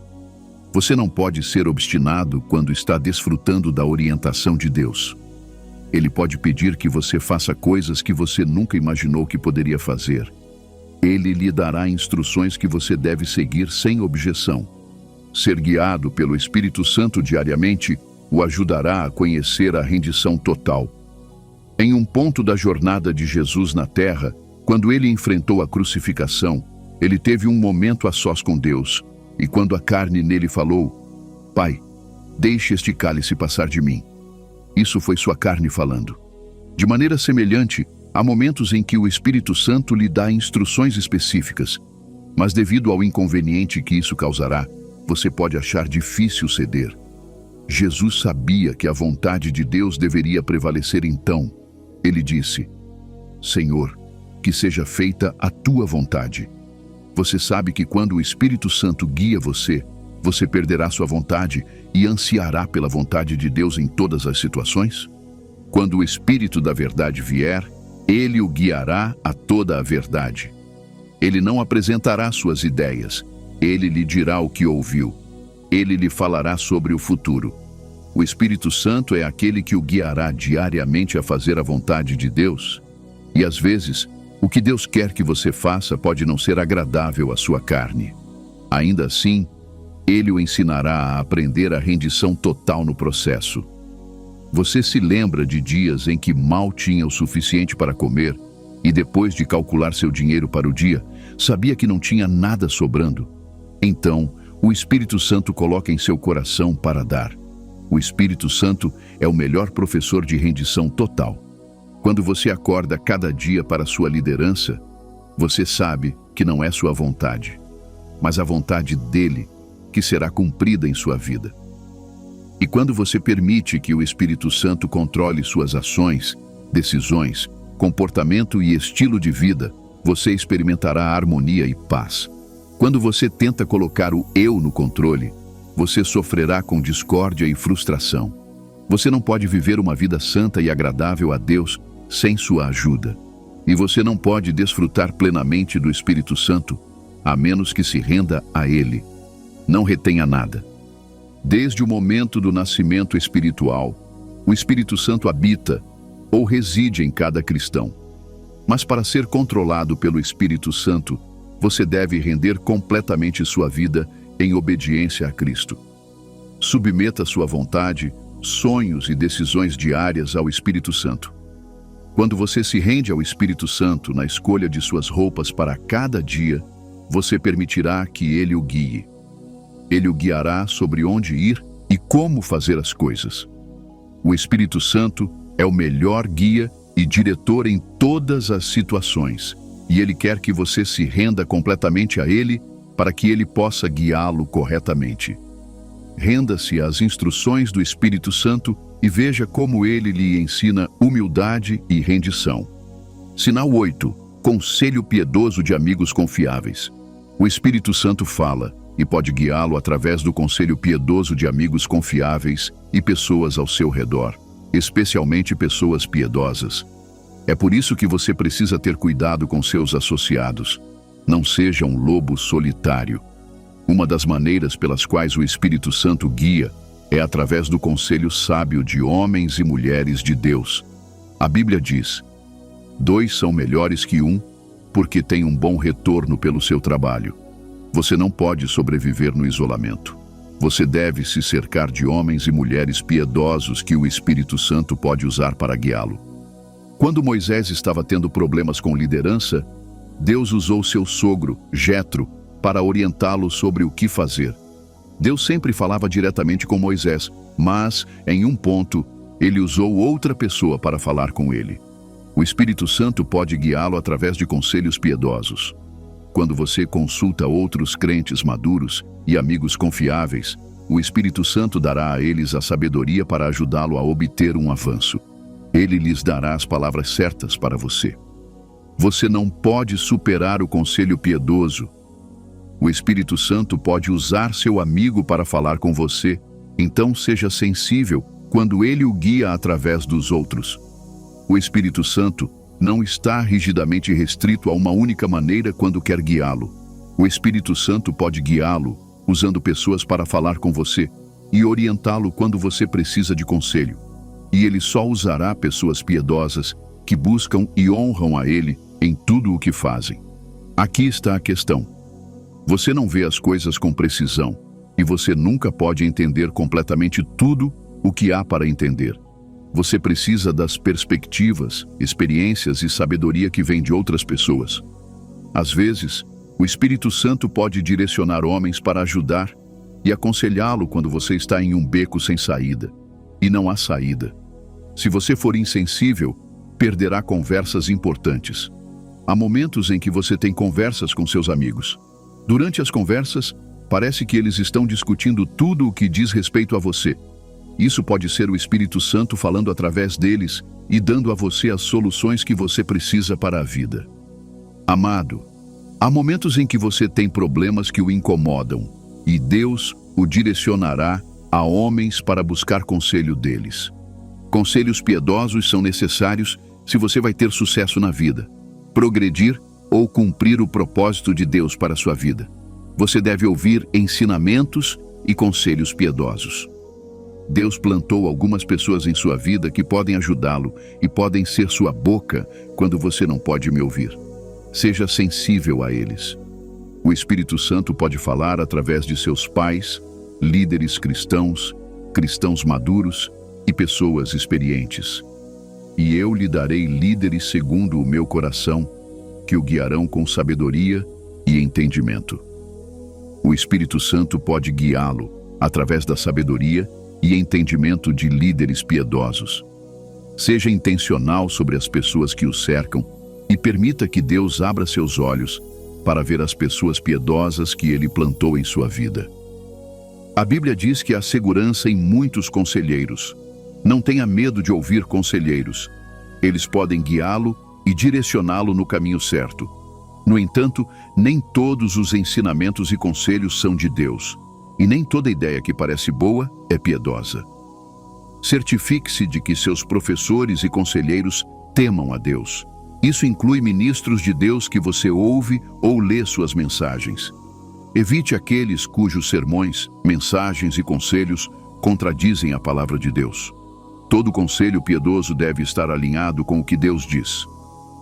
Você não pode ser obstinado quando está desfrutando da orientação de Deus. Ele pode pedir que você faça coisas que você nunca imaginou que poderia fazer. Ele lhe dará instruções que você deve seguir sem objeção. Ser guiado pelo Espírito Santo diariamente o ajudará a conhecer a rendição total. Em um ponto da jornada de Jesus na terra, quando ele enfrentou a crucificação, ele teve um momento a sós com Deus, e quando a carne nele falou, Pai, deixe este cálice passar de mim. Isso foi sua carne falando. De maneira semelhante, há momentos em que o Espírito Santo lhe dá instruções específicas, mas devido ao inconveniente que isso causará, você pode achar difícil ceder. Jesus sabia que a vontade de Deus deveria prevalecer então. Ele disse: Senhor, que seja feita a tua vontade. Você sabe que quando o Espírito Santo guia você, você perderá sua vontade e ansiará pela vontade de Deus em todas as situações? Quando o Espírito da verdade vier, ele o guiará a toda a verdade. Ele não apresentará suas ideias, ele lhe dirá o que ouviu. Ele lhe falará sobre o futuro. O Espírito Santo é aquele que o guiará diariamente a fazer a vontade de Deus. E às vezes, o que Deus quer que você faça pode não ser agradável à sua carne. Ainda assim, ele o ensinará a aprender a rendição total no processo. Você se lembra de dias em que mal tinha o suficiente para comer e depois de calcular seu dinheiro para o dia, sabia que não tinha nada sobrando? Então, o Espírito Santo coloca em seu coração para dar. O Espírito Santo é o melhor professor de rendição total. Quando você acorda cada dia para sua liderança, você sabe que não é sua vontade, mas a vontade dele que será cumprida em sua vida. E quando você permite que o Espírito Santo controle suas ações, decisões, comportamento e estilo de vida, você experimentará harmonia e paz. Quando você tenta colocar o eu no controle, você sofrerá com discórdia e frustração. Você não pode viver uma vida santa e agradável a Deus sem sua ajuda. E você não pode desfrutar plenamente do Espírito Santo, a menos que se renda a Ele. Não retenha nada. Desde o momento do nascimento espiritual, o Espírito Santo habita ou reside em cada cristão. Mas para ser controlado pelo Espírito Santo, você deve render completamente sua vida em obediência a Cristo. Submeta sua vontade, sonhos e decisões diárias ao Espírito Santo. Quando você se rende ao Espírito Santo na escolha de suas roupas para cada dia, você permitirá que ele o guie. Ele o guiará sobre onde ir e como fazer as coisas. O Espírito Santo é o melhor guia e diretor em todas as situações, e ele quer que você se renda completamente a ele para que ele possa guiá-lo corretamente. Renda-se às instruções do Espírito Santo e veja como ele lhe ensina humildade e rendição. Sinal 8. Conselho piedoso de amigos confiáveis. O Espírito Santo fala e pode guiá-lo através do conselho piedoso de amigos confiáveis e pessoas ao seu redor, especialmente pessoas piedosas. É por isso que você precisa ter cuidado com seus associados. Não seja um lobo solitário. Uma das maneiras pelas quais o Espírito Santo guia é através do conselho sábio de homens e mulheres de Deus. A Bíblia diz: 2 são melhores que 1, porque têm um bom retorno pelo seu trabalho. Você não pode sobreviver no isolamento. Você deve se cercar de homens e mulheres piedosos que o Espírito Santo pode usar para guiá-lo. Quando Moisés estava tendo problemas com liderança, Deus usou seu sogro, Jetro, para orientá-lo sobre o que fazer. Deus sempre falava diretamente com Moisés, mas, em um ponto, ele usou outra pessoa para falar com ele. O Espírito Santo pode guiá-lo através de conselhos piedosos. Quando você consulta outros crentes maduros e amigos confiáveis, o Espírito Santo dará a eles a sabedoria para ajudá-lo a obter um avanço. Ele lhes dará as palavras certas para você. Você não pode superar o conselho piedoso. O Espírito Santo pode usar seu amigo para falar com você, então seja sensível quando ele o guia através dos outros. O Espírito Santo não está rigidamente restrito a uma única maneira quando quer guiá-lo. O Espírito Santo pode guiá-lo usando pessoas para falar com você e orientá-lo quando você precisa de conselho. E ele só usará pessoas piedosas que buscam e honram a ele em tudo o que fazem. Aqui está a questão. Você não vê as coisas com precisão e você nunca pode entender completamente tudo o que há para entender. Você precisa das perspectivas, experiências e sabedoria que vêm de outras pessoas. Às vezes, o Espírito Santo pode direcionar homens para ajudar e aconselhá-lo quando você está em um beco sem saída. E não há saída. Se você for insensível, perderá conversas importantes. Há momentos em que você tem conversas com seus amigos. Durante as conversas, parece que eles estão discutindo tudo o que diz respeito a você. Isso pode ser o Espírito Santo falando através deles e dando a você as soluções que você precisa para a vida. Amado, há momentos em que você tem problemas que o incomodam, e Deus o direcionará a homens para buscar conselho deles. Conselhos piedosos são necessários se você vai ter sucesso na vida, progredir ou cumprir o propósito de Deus para a sua vida. Você deve ouvir ensinamentos e conselhos piedosos. Deus plantou algumas pessoas em sua vida que podem ajudá-lo e podem ser sua boca quando você não pode me ouvir. Seja sensível a eles. O Espírito Santo pode falar através de seus pais, líderes cristãos, cristãos maduros e pessoas experientes. E eu lhe darei líderes segundo o meu coração, que o guiarão com sabedoria e entendimento. O Espírito Santo pode guiá-lo através da sabedoria e entendimento de líderes piedosos. Seja intencional sobre as pessoas que o cercam e permita que Deus abra seus olhos para ver as pessoas piedosas que Ele plantou em sua vida. A Bíblia diz que há segurança em muitos conselheiros. Não tenha medo de ouvir conselheiros. Eles podem guiá-lo e direcioná-lo no caminho certo. No entanto, nem todos os ensinamentos e conselhos são de Deus, e nem toda ideia que parece boa é piedosa. Certifique-se de que seus professores e conselheiros temam a Deus. Isso inclui ministros de Deus que você ouve ou lê suas mensagens. Evite aqueles cujos sermões, mensagens e conselhos contradizem a palavra de Deus. Todo conselho piedoso deve estar alinhado com o que Deus diz.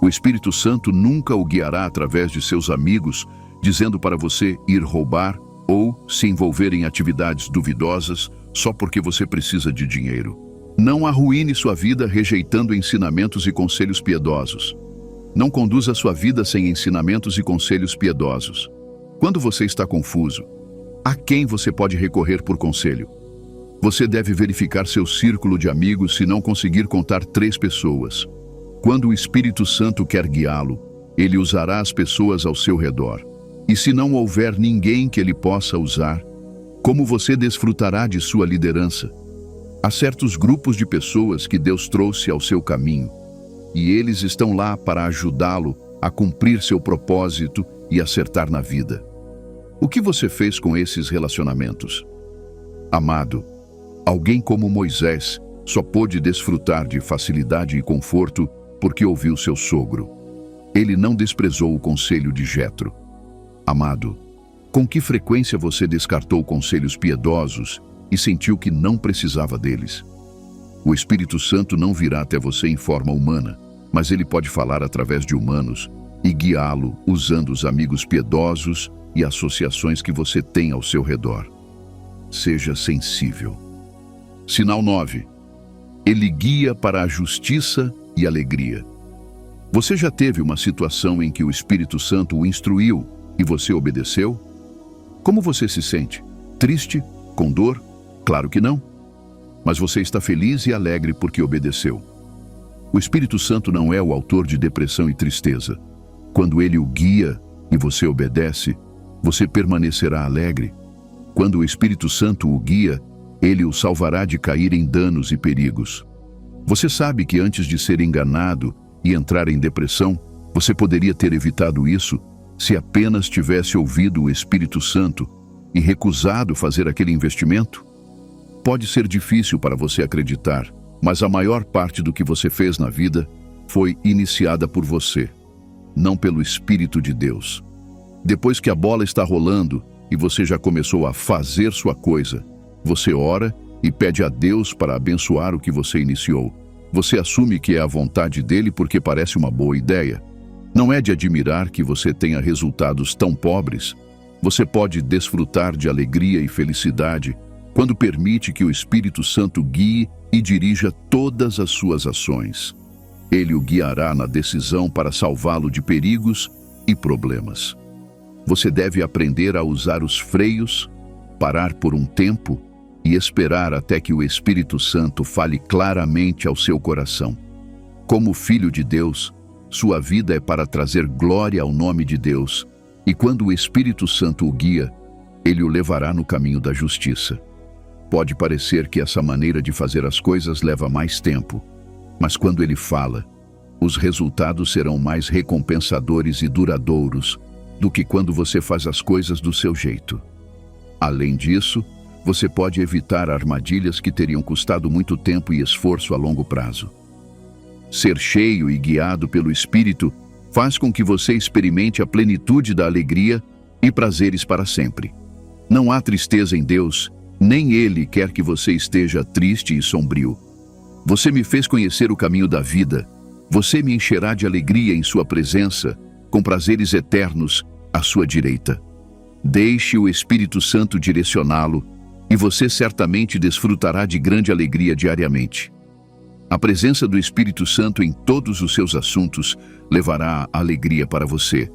O Espírito Santo nunca o guiará através de seus amigos, dizendo para você ir roubar ou se envolver em atividades duvidosas só porque você precisa de dinheiro. Não arruine sua vida rejeitando ensinamentos e conselhos piedosos. Não conduza sua vida sem ensinamentos e conselhos piedosos. Quando você está confuso, a quem você pode recorrer por conselho? Você deve verificar seu círculo de amigos se não conseguir contar 3 pessoas. Quando o Espírito Santo quer guiá-lo, ele usará as pessoas ao seu redor. E se não houver ninguém que ele possa usar, como você desfrutará de sua liderança? Há certos grupos de pessoas que Deus trouxe ao seu caminho, e eles estão lá para ajudá-lo a cumprir seu propósito e acertar na vida. O que você fez com esses relacionamentos? Amado, alguém como Moisés só pôde desfrutar de facilidade e conforto porque ouviu seu sogro. Ele não desprezou o conselho de Jetro. Amado, com que frequência você descartou conselhos piedosos e sentiu que não precisava deles? O Espírito Santo não virá até você em forma humana, mas ele pode falar através de humanos e guiá-lo usando os amigos piedosos e associações que você tem ao seu redor. Seja sensível. Sinal 9. Ele guia para a justiça e alegria. Você já teve uma situação em que o Espírito Santo o instruiu e você obedeceu? Como você se sente? Triste? Com dor? Claro que não. Mas você está feliz e alegre porque obedeceu. O Espírito Santo não é o autor de depressão e tristeza. Quando ele o guia e você obedece, você permanecerá alegre. Quando o Espírito Santo o guia, ele o salvará de cair em danos e perigos. Você sabe que antes de ser enganado e entrar em depressão, você poderia ter evitado isso se apenas tivesse ouvido o Espírito Santo e recusado fazer aquele investimento? Pode ser difícil para você acreditar, mas a maior parte do que você fez na vida foi iniciada por você, não pelo Espírito de Deus. Depois que a bola está rolando e você já começou a fazer sua coisa, você ora e pede a Deus para abençoar o que você iniciou. Você assume que é a vontade dele porque parece uma boa ideia. Não é de admirar que você tenha resultados tão pobres. Você pode desfrutar de alegria e felicidade quando permite que o Espírito Santo guie e dirija todas as suas ações. Ele o guiará na decisão para salvá-lo de perigos e problemas. Você deve aprender a usar os freios, parar por um tempo e esperar até que o Espírito Santo fale claramente ao seu coração. Como filho de Deus, sua vida é para trazer glória ao nome de Deus, e quando o Espírito Santo o guia, ele o levará no caminho da justiça. Pode parecer que essa maneira de fazer as coisas leva mais tempo, mas quando ele fala, os resultados serão mais recompensadores e duradouros do que quando você faz as coisas do seu jeito. Além disso, você pode evitar armadilhas que teriam custado muito tempo e esforço a longo prazo. Ser cheio e guiado pelo Espírito faz com que você experimente a plenitude da alegria e prazeres para sempre. Não há tristeza em Deus, nem Ele quer que você esteja triste e sombrio. Você me fez conhecer o caminho da vida. Você me encherá de alegria em sua presença, com prazeres eternos à sua direita. Deixe o Espírito Santo direcioná-lo, e você certamente desfrutará de grande alegria diariamente. A presença do Espírito Santo em todos os seus assuntos levará a alegria para você.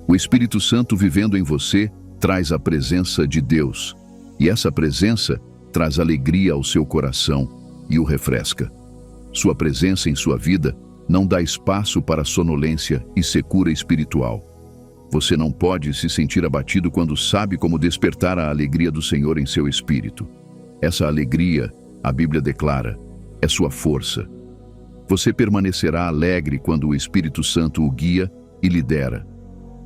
O Espírito Santo vivendo em você traz a presença de Deus, e essa presença traz alegria ao seu coração e o refresca. Sua presença em sua vida não dá espaço para sonolência e secura espiritual. Você não pode se sentir abatido quando sabe como despertar a alegria do Senhor em seu espírito. Essa alegria, a Bíblia declara, é sua força. Você permanecerá alegre quando o Espírito Santo o guia e lidera.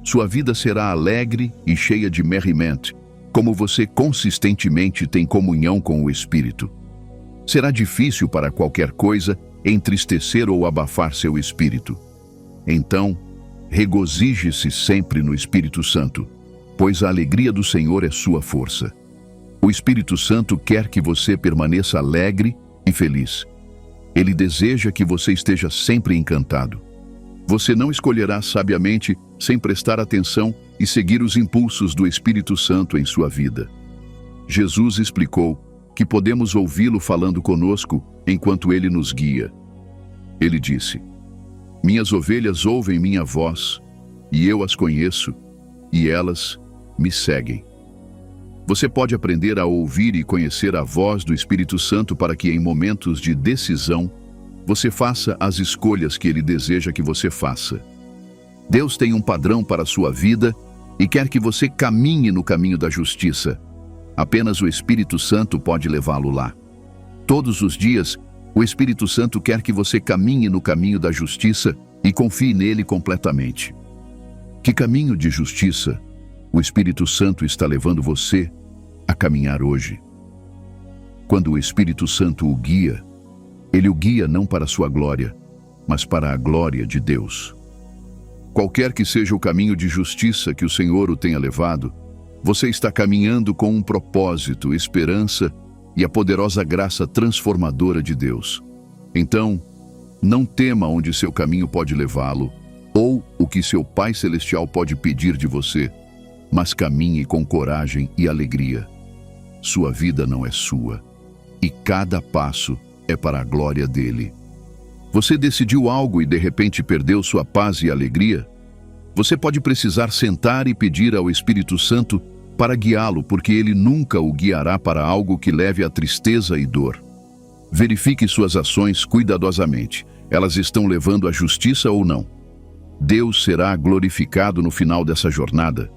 Sua vida será alegre e cheia de merriment, como você consistentemente tem comunhão com o Espírito. Será difícil para qualquer coisa entristecer ou abafar seu espírito. Então, regozije-se sempre no Espírito Santo, pois a alegria do Senhor é sua força. O Espírito Santo quer que você permaneça alegre e feliz. Ele deseja que você esteja sempre encantado. Você não escolherá sabiamente sem prestar atenção e seguir os impulsos do Espírito Santo em sua vida. Jesus explicou que podemos ouvi-lo falando conosco enquanto ele nos guia. Ele disse: "Minhas ovelhas ouvem minha voz, e eu as conheço, e elas me seguem." Você pode aprender a ouvir e conhecer a voz do Espírito Santo para que, em momentos de decisão, você faça as escolhas que ele deseja que você faça. Deus tem um padrão para a sua vida e quer que você caminhe no caminho da justiça. Apenas o Espírito Santo pode levá-lo lá. Todos os dias, o Espírito Santo quer que você caminhe no caminho da justiça e confie nele completamente. Que caminho de justiça o Espírito Santo está levando você a caminhar hoje? Quando o Espírito Santo o guia, ele o guia não para a sua glória, mas para a glória de Deus. Qualquer que seja o caminho de justiça que o Senhor o tenha levado, você está caminhando com um propósito, esperança e a poderosa graça transformadora de Deus. Então, não tema onde seu caminho pode levá-lo, ou o que seu Pai Celestial pode pedir de você, mas caminhe com coragem e alegria. Sua vida não é sua, e cada passo é para a glória dele. Você decidiu algo e de repente perdeu sua paz e alegria? Você pode precisar sentar e pedir ao Espírito Santo para guiá-lo, porque ele nunca o guiará para algo que leve a tristeza e dor. Verifique suas ações cuidadosamente. Elas estão levando à justiça ou não? Deus será glorificado no final dessa jornada.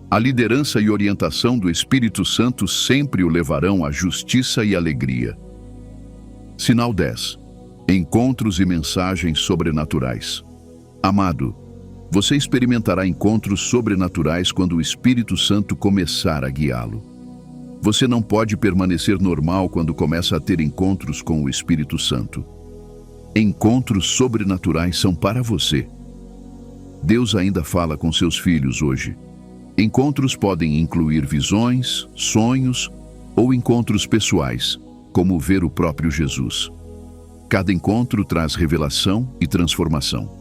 A liderança e orientação do Espírito Santo sempre o levarão à justiça e alegria. Sinal 10. Encontros e mensagens sobrenaturais. Amado, você experimentará encontros sobrenaturais quando o Espírito Santo começar a guiá-lo. Você não pode permanecer normal quando começa a ter encontros com o Espírito Santo. Encontros sobrenaturais são para você. Deus ainda fala com seus filhos hoje. Encontros podem incluir visões, sonhos ou encontros pessoais, como ver o próprio Jesus. Cada encontro traz revelação e transformação.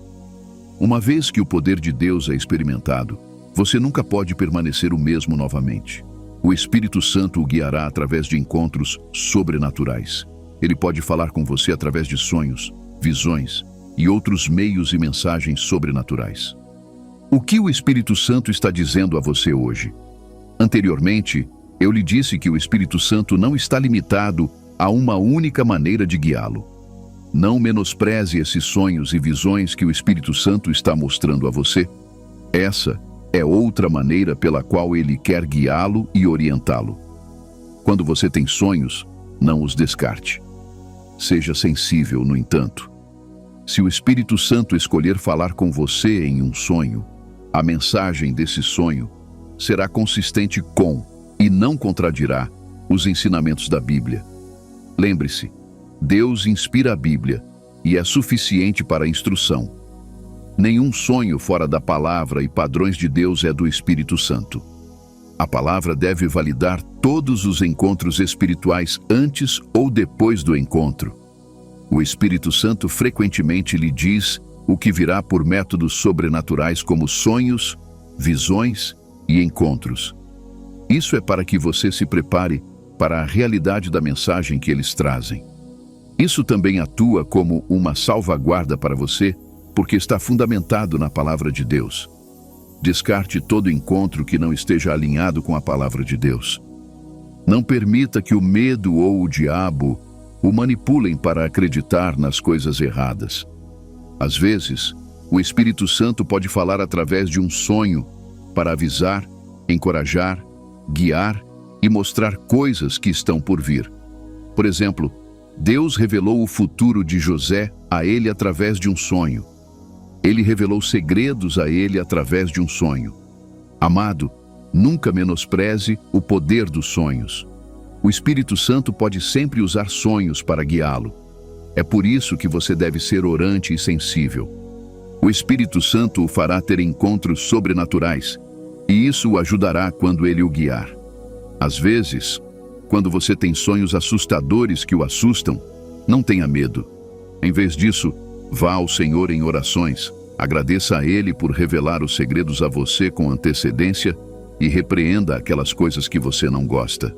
Uma vez que o poder de Deus é experimentado, você nunca pode permanecer o mesmo novamente. O Espírito Santo o guiará através de encontros sobrenaturais. Ele pode falar com você através de sonhos, visões e outros meios e mensagens sobrenaturais. O que o Espírito Santo está dizendo a você hoje? Anteriormente, eu lhe disse que o Espírito Santo não está limitado a uma única maneira de guiá-lo. Não menospreze esses sonhos e visões que o Espírito Santo está mostrando a você. Essa é outra maneira pela qual ele quer guiá-lo e orientá-lo. Quando você tem sonhos, não os descarte. Seja sensível, no entanto. Se o Espírito Santo escolher falar com você em um sonho, a mensagem desse sonho será consistente com, e não contradirá, os ensinamentos da Bíblia. Lembre-se, Deus inspira a Bíblia e é suficiente para a instrução. Nenhum sonho fora da palavra e padrões de Deus é do Espírito Santo. A palavra deve validar todos os encontros espirituais antes ou depois do encontro. O Espírito Santo frequentemente lhe diz o que virá por métodos sobrenaturais como sonhos, visões e encontros. Isso é para que você se prepare para a realidade da mensagem que eles trazem. Isso também atua como uma salvaguarda para você, porque está fundamentado na palavra de Deus. Descarte todo encontro que não esteja alinhado com a palavra de Deus. Não permita que o medo ou o diabo o manipulem para acreditar nas coisas erradas. Às vezes, o Espírito Santo pode falar através de um sonho para avisar, encorajar, guiar e mostrar coisas que estão por vir. Por exemplo, Deus revelou o futuro de José a ele através de um sonho. Ele revelou segredos a ele através de um sonho. Amado, nunca menospreze o poder dos sonhos. O Espírito Santo pode sempre usar sonhos para guiá-lo. É por isso que você deve ser orante e sensível. O Espírito Santo o fará ter encontros sobrenaturais, e isso o ajudará quando ele o guiar. Às vezes, quando você tem sonhos assustadores que o assustam, não tenha medo. Em vez disso, vá ao Senhor em orações, agradeça a Ele por revelar os segredos a você com antecedência e repreenda aquelas coisas que você não gosta.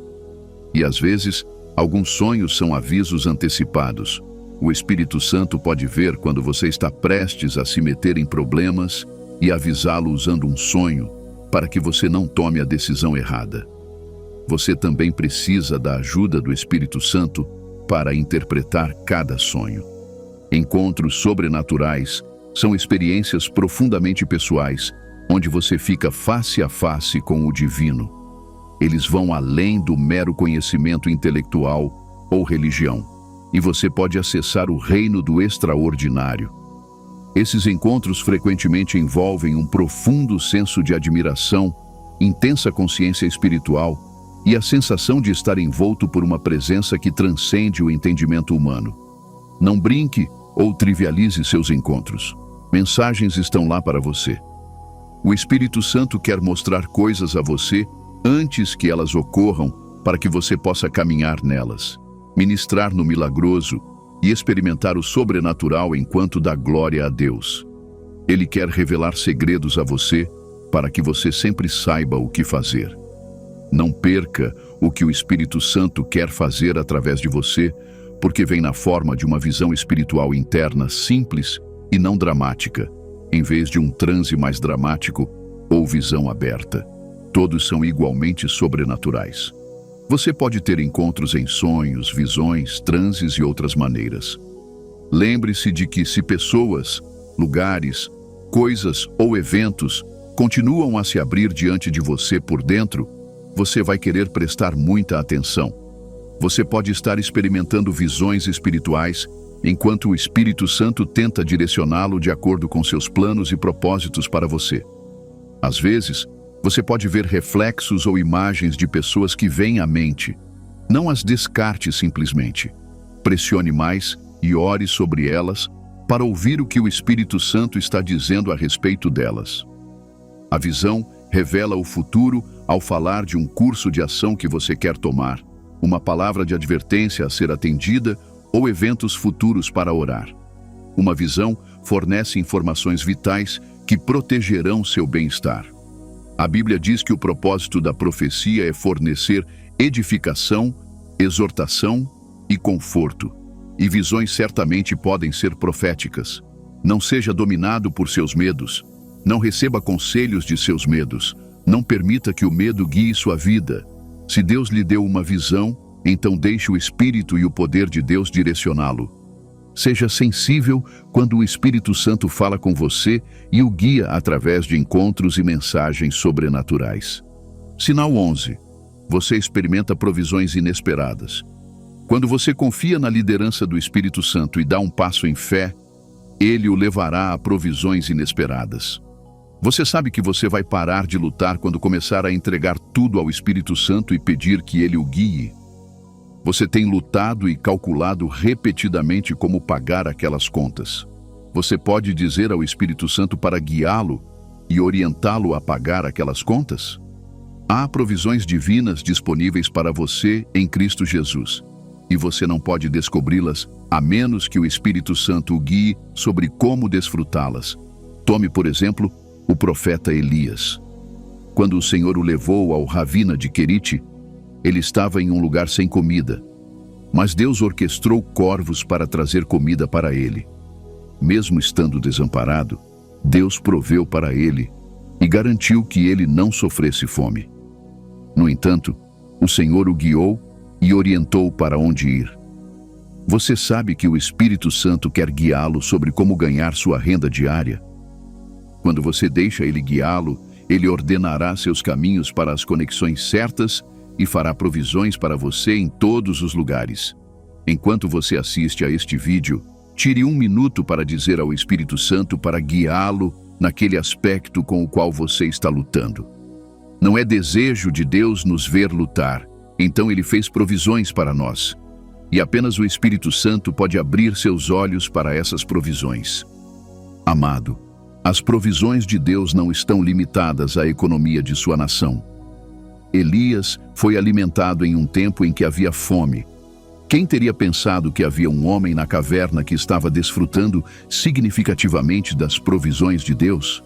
E às vezes, alguns sonhos são avisos antecipados. O Espírito Santo pode ver quando você está prestes a se meter em problemas e avisá-lo usando um sonho para que você não tome a decisão errada. Você também precisa da ajuda do Espírito Santo para interpretar cada sonho. Encontros sobrenaturais são experiências profundamente pessoais, onde você fica face a face com o divino. Eles vão além do mero conhecimento intelectual ou religião, e você pode acessar o reino do extraordinário. Esses encontros frequentemente envolvem um profundo senso de admiração, intensa consciência espiritual e a sensação de estar envolto por uma presença que transcende o entendimento humano. Não brinque ou trivialize seus encontros. Mensagens estão lá para você. O Espírito Santo quer mostrar coisas a você antes que elas ocorram para que você possa caminhar nelas, ministrar no milagroso e experimentar o sobrenatural enquanto dá glória a Deus. Ele quer revelar segredos a você para que você sempre saiba o que fazer. Não perca o que o Espírito Santo quer fazer através de você, porque vem na forma de uma visão espiritual interna simples e não dramática, em vez de um transe mais dramático ou visão aberta. Todos são igualmente sobrenaturais. Você pode ter encontros em sonhos, visões, transes e outras maneiras. Lembre-se de que se pessoas, lugares, coisas ou eventos continuam a se abrir diante de você por dentro, você vai querer prestar muita atenção. Você pode estar experimentando visões espirituais enquanto o Espírito Santo tenta direcioná-lo de acordo com seus planos e propósitos para você. Às vezes, você pode ver reflexos ou imagens de pessoas que vêm à mente. Não as descarte simplesmente. Pressione mais e ore sobre elas para ouvir o que o Espírito Santo está dizendo a respeito delas. A visão revela o futuro ao falar de um curso de ação que você quer tomar, uma palavra de advertência a ser atendida ou eventos futuros para orar. Uma visão fornece informações vitais que protegerão seu bem-estar. A Bíblia diz que o propósito da profecia é fornecer edificação, exortação e conforto. E visões certamente podem ser proféticas. Não seja dominado por seus medos. Não receba conselhos de seus medos. Não permita que o medo guie sua vida. Se Deus lhe deu uma visão, então deixe o Espírito e o poder de Deus direcioná-lo. Seja sensível quando o Espírito Santo fala com você e o guia através de encontros e mensagens sobrenaturais. Sinal 11. você experimenta provisões inesperadas. Quando você confia na liderança do Espírito Santo e dá um passo em fé, ele o levará a provisões inesperadas. Você sabe que você vai parar de lutar quando começar a entregar tudo ao Espírito Santo e pedir que ele o guie. Você tem lutado e calculado repetidamente como pagar aquelas contas. Você pode dizer ao Espírito Santo para guiá-lo e orientá-lo a pagar aquelas contas? Há provisões divinas disponíveis para você em Cristo Jesus, e você não pode descobri-las a menos que o Espírito Santo o guie sobre como desfrutá-las. Tome, por exemplo, o profeta Elias. Quando o Senhor o levou ao Ravina de Querite, ele estava em um lugar sem comida, mas Deus orquestrou corvos para trazer comida para ele. Mesmo estando desamparado, Deus proveu para ele e garantiu que ele não sofresse fome. No entanto, o Senhor o guiou e orientou para onde ir. Você sabe que o Espírito Santo quer guiá-lo sobre como ganhar sua renda diária? Quando você deixa ele guiá-lo, ele ordenará seus caminhos para as conexões certas e fará provisões para você em todos os lugares. Enquanto você assiste a este vídeo, tire um minuto para dizer ao Espírito Santo para guiá-lo naquele aspecto com o qual você está lutando. Não é desejo de Deus nos ver lutar, então ele fez provisões para nós. E apenas o Espírito Santo pode abrir seus olhos para essas provisões. Amado, as provisões de Deus não estão limitadas à economia de sua nação. Elias foi alimentado em um tempo em que havia fome. Quem teria pensado que havia um homem na caverna que estava desfrutando significativamente das provisões de Deus?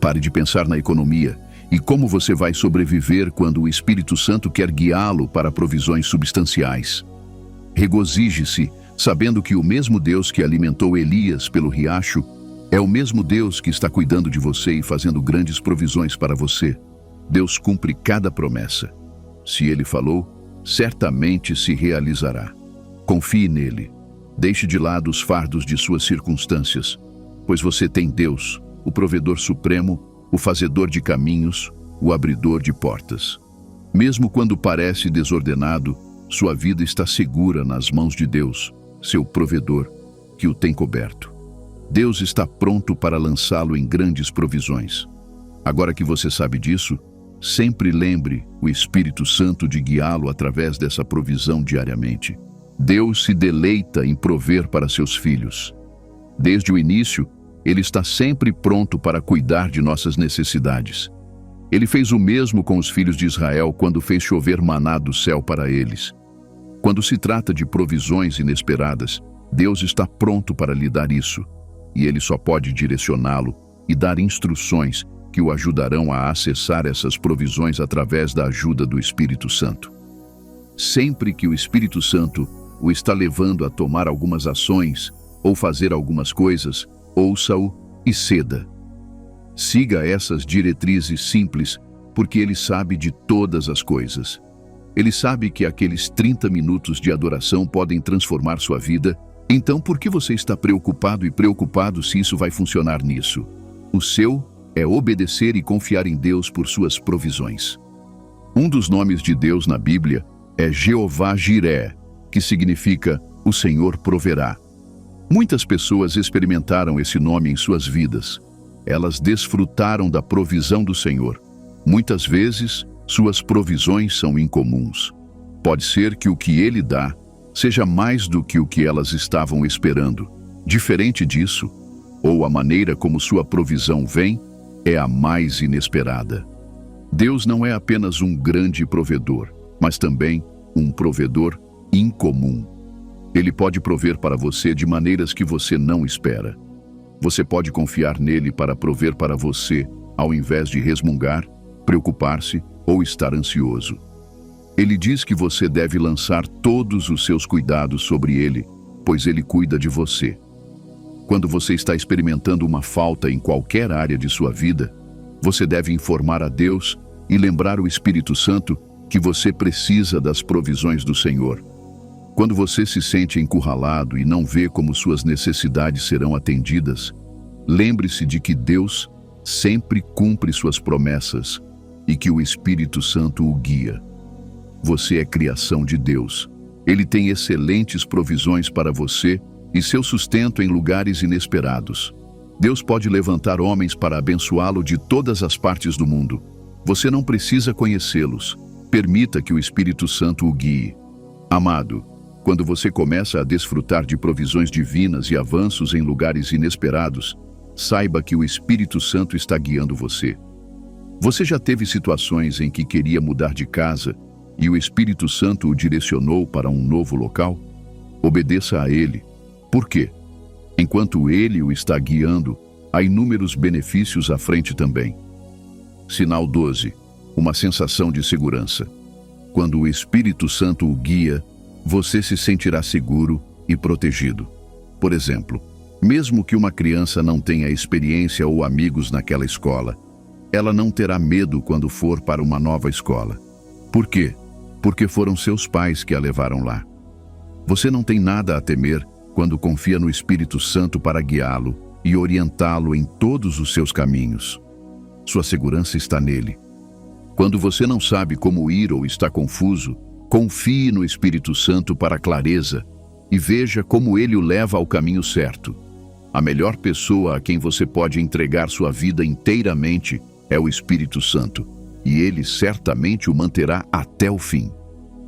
Pare de pensar na economia e como você vai sobreviver quando o Espírito Santo quer guiá-lo para provisões substanciais. Regozije-se, sabendo que o mesmo Deus que alimentou Elias pelo riacho é o mesmo Deus que está cuidando de você e fazendo grandes provisões para você. Deus cumpre cada promessa. Se ele falou, certamente se realizará. Confie nele. Deixe de lado os fardos de suas circunstâncias, pois você tem Deus, o provedor supremo, o fazedor de caminhos, o abridor de portas. Mesmo quando parece desordenado, sua vida está segura nas mãos de Deus, seu provedor, que o tem coberto. Deus está pronto para lançá-lo em grandes provisões. Agora que você sabe disso, sempre lembre o Espírito Santo de guiá-lo através dessa provisão diariamente. Deus se deleita em prover para seus filhos. Desde o início, ele está sempre pronto para cuidar de nossas necessidades. Ele fez o mesmo com os filhos de Israel quando fez chover maná do céu para eles. Quando se trata de provisões inesperadas, Deus está pronto para lhe dar isso, e ele só pode direcioná-lo e dar instruções que o ajudarão a acessar essas provisões através da ajuda do Espírito Santo. Sempre que o Espírito Santo o está levando a tomar algumas ações ou fazer algumas coisas, ouça-o e ceda. Siga essas diretrizes simples, porque ele sabe de todas as coisas. Ele sabe que aqueles 30 minutos de adoração podem transformar sua vida, então por que você está preocupado se isso vai funcionar nisso? O seu é obedecer e confiar em Deus por suas provisões. Um dos nomes de Deus na Bíblia é Jeová Jiré, que significa o Senhor proverá. Muitas pessoas experimentaram esse nome em suas vidas. Elas desfrutaram da provisão do Senhor. Muitas vezes, suas provisões são incomuns. Pode ser que o que Ele dá seja mais do que o que elas estavam esperando. Diferente disso, ou a maneira como sua provisão vem, é a mais inesperada. Deus não é apenas um grande provedor, mas também um provedor incomum. Ele pode prover para você de maneiras que você não espera. Você pode confiar nele para prover para você, ao invés de resmungar, preocupar-se ou estar ansioso. Ele diz que você deve lançar todos os seus cuidados sobre ele, pois ele cuida de você. Quando você está experimentando uma falta em qualquer área de sua vida, você deve informar a Deus e lembrar o Espírito Santo que você precisa das provisões do Senhor. Quando você se sente encurralado e não vê como suas necessidades serão atendidas, lembre-se de que Deus sempre cumpre suas promessas e que o Espírito Santo o guia. você é criação de Deus. Ele tem excelentes provisões para você e seu sustento em lugares inesperados. Deus pode levantar homens para abençoá-lo de todas as partes do mundo. Você não precisa conhecê-los. Permita que o Espírito Santo o guie. Amado, quando você começa a desfrutar de provisões divinas e avanços em lugares inesperados, saiba que o Espírito Santo está guiando você. Você já teve situações em que queria mudar de casa e o Espírito Santo o direcionou para um novo local? Obedeça a Ele. Por quê? Enquanto Ele o está guiando, há inúmeros benefícios à frente também. Sinal 12. Uma sensação de segurança. Quando o Espírito Santo o guia, você se sentirá seguro e protegido. Por exemplo, mesmo que uma criança não tenha experiência ou amigos naquela escola, ela não terá medo quando for para uma nova escola. Por quê? Porque foram seus pais que a levaram lá. Você não tem nada a temer quando confia no Espírito Santo para guiá-lo e orientá-lo em todos os seus caminhos. Sua segurança está nele. Quando você não sabe como ir ou está confuso, confie no Espírito Santo para clareza e veja como ele o leva ao caminho certo. A melhor pessoa a quem você pode entregar sua vida inteiramente é o Espírito Santo, e ele certamente o manterá até o fim.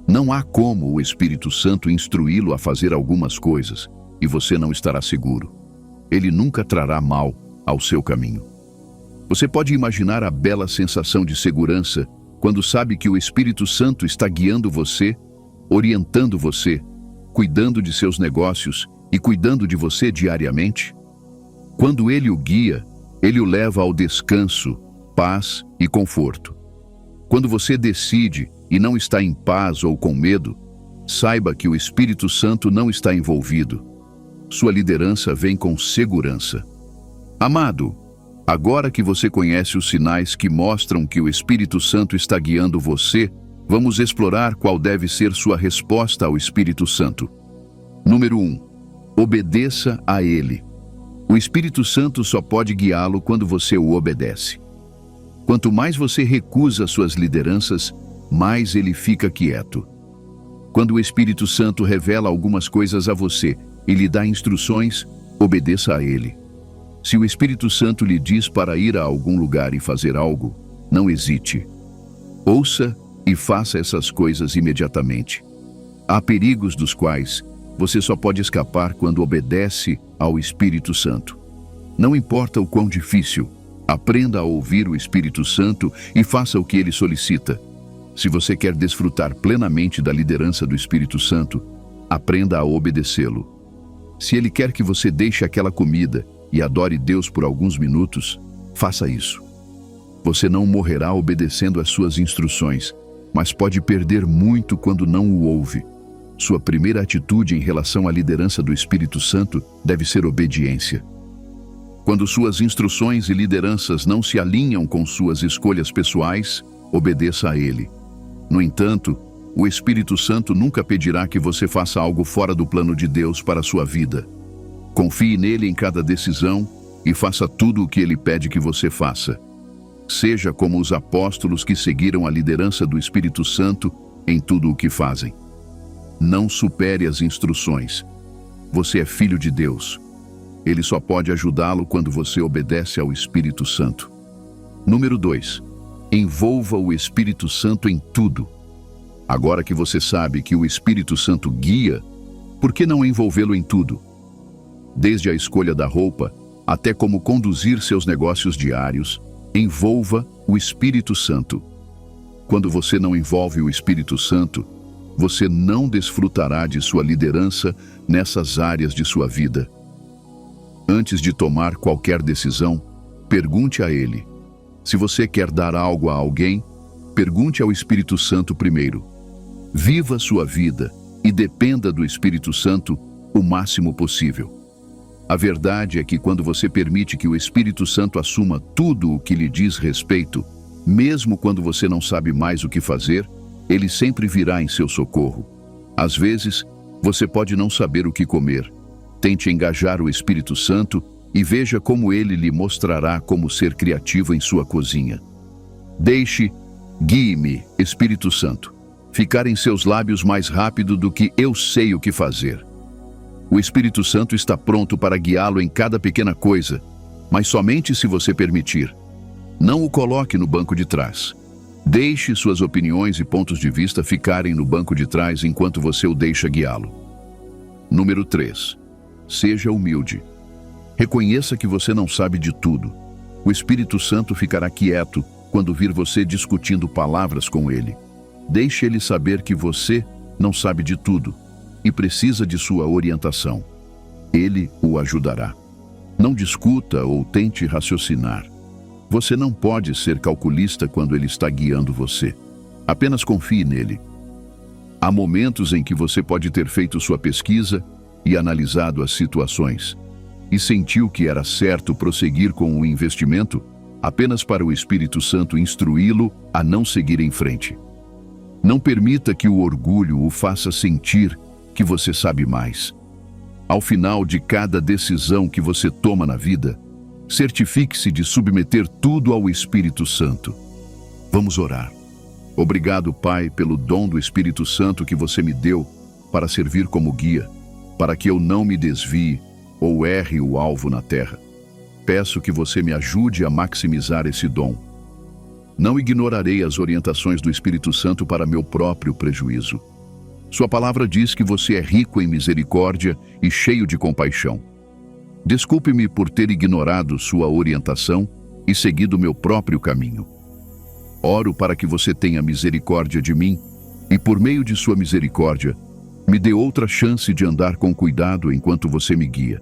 Não há como o Espírito Santo instruí-lo a fazer algumas coisas e você não estará seguro. Ele nunca trará mal ao seu caminho. Você pode imaginar a bela sensação de segurança quando sabe que o Espírito Santo está guiando você, orientando você, cuidando de seus negócios e cuidando de você diariamente? Quando ele o guia, ele o leva ao descanso, paz e conforto. Quando você decide e não está em paz ou com medo, saiba que o Espírito Santo não está envolvido. Sua liderança vem com segurança. Amado, agora que você conhece os sinais que mostram que o Espírito Santo está guiando você, vamos explorar qual deve ser sua resposta ao Espírito Santo. Número 1. Obedeça a ele. O Espírito Santo só pode guiá-lo quando você o obedece. Quanto mais você recusa suas lideranças, mais ele fica quieto. Quando o Espírito Santo revela algumas coisas a você e lhe dá instruções, obedeça a ele. Se o Espírito Santo lhe diz para ir a algum lugar e fazer algo, não hesite. Ouça e faça essas coisas imediatamente. Há perigos dos quais você só pode escapar quando obedece ao Espírito Santo. Não importa o quão difícil, aprenda a ouvir o Espírito Santo e faça o que ele solicita. Se você quer desfrutar plenamente da liderança do Espírito Santo, aprenda a obedecê-lo. Se ele quer que você deixe aquela comida e adore Deus por alguns minutos, faça isso. Você não morrerá obedecendo às suas instruções, mas pode perder muito quando não o ouve. Sua primeira atitude em relação à liderança do Espírito Santo deve ser obediência. Quando suas instruções e lideranças não se alinham com suas escolhas pessoais, obedeça a ele. No entanto, o Espírito Santo nunca pedirá que você faça algo fora do plano de Deus para a sua vida. Confie nele em cada decisão e faça tudo o que ele pede que você faça. Seja como os apóstolos que seguiram a liderança do Espírito Santo em tudo o que fazem. Não supere as instruções. Você é filho de Deus. Ele só pode ajudá-lo quando você obedece ao Espírito Santo. Número 2. Envolva o Espírito Santo em tudo. Agora que você sabe que o Espírito Santo guia, por que não envolvê-lo em tudo? Desde a escolha da roupa até como conduzir seus negócios diários, envolva o Espírito Santo. Quando você não envolve o Espírito Santo, você não desfrutará de sua liderança nessas áreas de sua vida. Antes de tomar qualquer decisão, pergunte a ele. Se você quer dar algo a alguém, pergunte ao Espírito Santo primeiro. Viva sua vida e dependa do Espírito Santo o máximo possível. A verdade é que quando você permite que o Espírito Santo assuma tudo o que lhe diz respeito, mesmo quando você não sabe mais o que fazer, ele sempre virá em seu socorro. Às vezes, você pode não saber o que comer. Tente engajar o Espírito Santo e veja como ele lhe mostrará como ser criativo em sua cozinha. Guie-me, Espírito Santo. ficar em seus lábios mais rápido do que eu sei o que fazer. O Espírito Santo está pronto para guiá-lo em cada pequena coisa, mas somente se você permitir. Não o coloque no banco de trás. Deixe suas opiniões e pontos de vista ficarem no banco de trás enquanto você o deixa guiá-lo. Número 3. Seja humilde. Reconheça que você não sabe de tudo. O Espírito Santo ficará quieto quando vir você discutindo palavras com ele. Deixe ele saber que você não sabe de tudo e precisa de sua orientação. Ele o ajudará. Não discuta ou tente raciocinar. Você não pode ser calculista quando ele está guiando você. Apenas confie nele. Há momentos em que você pode ter feito sua pesquisa e analisado as situações, e sentiu que era certo prosseguir com o investimento apenas para o Espírito Santo instruí-lo a não seguir em frente. Não permita que o orgulho o faça sentir que você sabe mais. Ao final de cada decisão que você toma na vida, certifique-se de submeter tudo ao Espírito Santo. Vamos orar. Obrigado, Pai, pelo dom do Espírito Santo que você me deu para servir como guia, para que eu não me desvie ou erre o alvo na terra. Peço que você me ajude a maximizar esse dom. Não ignorarei as orientações do Espírito Santo para meu próprio prejuízo. Sua palavra diz que você é rico em misericórdia e cheio de compaixão. Desculpe-me por ter ignorado sua orientação e seguido meu próprio caminho. Oro para que você tenha misericórdia de mim e, por meio de sua misericórdia, me dê outra chance de andar com cuidado enquanto você me guia.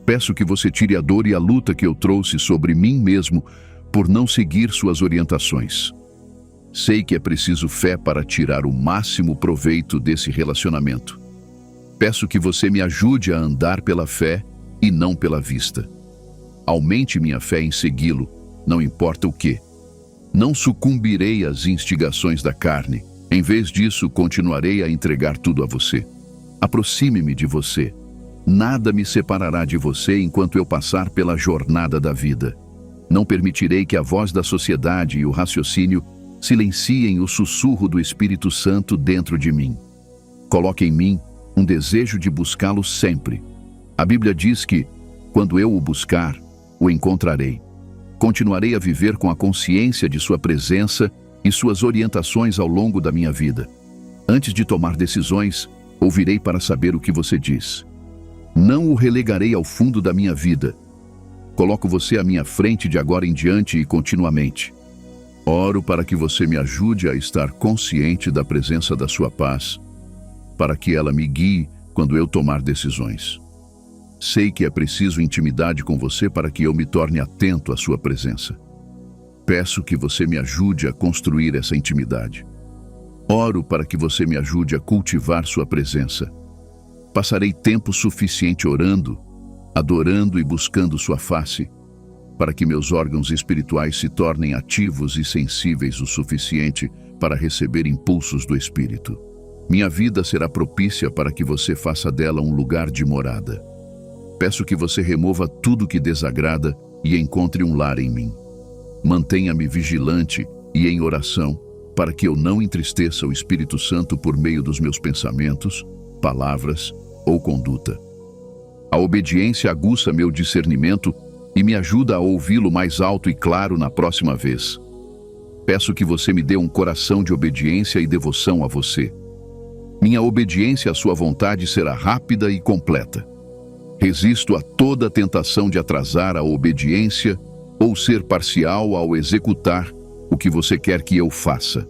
Peço que você tire a dor e a luta que eu trouxe sobre mim mesmo por não seguir suas orientações. Sei que é preciso fé para tirar o máximo proveito desse relacionamento. Peço que você me ajude a andar pela fé e não pela vista. Aumente minha fé em segui-lo, não importa o quê. Não sucumbirei às instigações da carne. Em vez disso, continuarei a entregar tudo a você. Aproxime-me de você. Nada me separará de você enquanto eu passar pela jornada da vida. Não permitirei que a voz da sociedade e o raciocínio silenciem o sussurro do Espírito Santo dentro de mim. Coloque em mim um desejo de buscá-lo sempre. A Bíblia diz que, quando eu o buscar, o encontrarei. Continuarei a viver com a consciência de sua presença e suas orientações ao longo da minha vida. Antes de tomar decisões, ouvirei para saber o que você diz. Não o relegarei ao fundo da minha vida. Coloco você à minha frente de agora em diante e continuamente. Oro para que você me ajude a estar consciente da presença da sua paz, para que ela me guie quando eu tomar decisões. Sei que é preciso intimidade com você para que eu me torne atento à sua presença. Peço que você me ajude a construir essa intimidade. Oro para que você me ajude a cultivar sua presença. Passarei tempo suficiente orando, adorando e buscando sua face, para que meus órgãos espirituais se tornem ativos e sensíveis o suficiente para receber impulsos do Espírito. Minha vida será propícia para que você faça dela um lugar de morada. Peço que você remova tudo que desagrada e encontre um lar em mim. Mantenha-me vigilante e em oração, para que eu não entristeça o Espírito Santo por meio dos meus pensamentos, palavras ou conduta. A obediência aguça meu discernimento e me ajuda a ouvi-lo mais alto e claro na próxima vez. Peço que você me dê um coração de obediência e devoção a você. Minha obediência à sua vontade será rápida e completa. Resisto a toda tentação de atrasar a obediência ou ser parcial ao executar o que você quer que eu faça.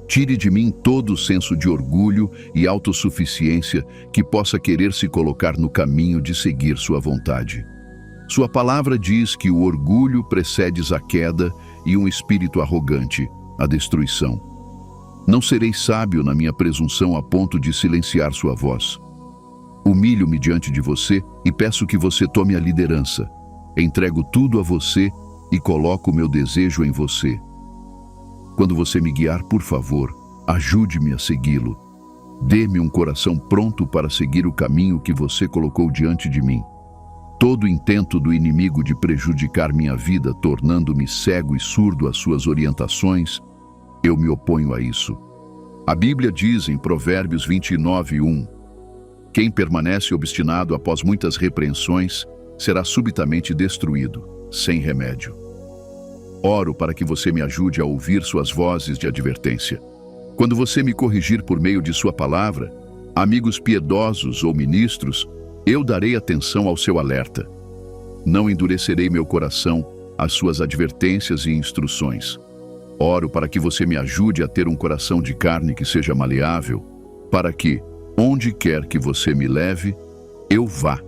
Tire de mim todo o senso de orgulho e autossuficiência que possa querer se colocar no caminho de seguir sua vontade. Sua palavra diz que o orgulho precede a queda e um espírito arrogante, a destruição. Não serei sábio na minha presunção a ponto de silenciar sua voz. Humilho-me diante de você e peço que você tome a liderança. Entrego tudo a você e coloco o meu desejo em você. Quando você me guiar, por favor, ajude-me a segui-lo. Dê-me um coração pronto para seguir o caminho que você colocou diante de mim. Todo intento do inimigo de prejudicar minha vida, tornando-me cego e surdo às suas orientações, eu me oponho a isso. A Bíblia diz em Provérbios 29:1: quem permanece obstinado após muitas repreensões será subitamente destruído, sem remédio. Oro para que você me ajude a ouvir suas vozes de advertência. Quando você me corrigir por meio de sua palavra, amigos piedosos ou ministros, eu darei atenção ao seu alerta. Não endurecerei meu coração às suas advertências e instruções. Oro para que você me ajude a ter um coração de carne que seja maleável, para que, onde quer que você me leve, eu vá,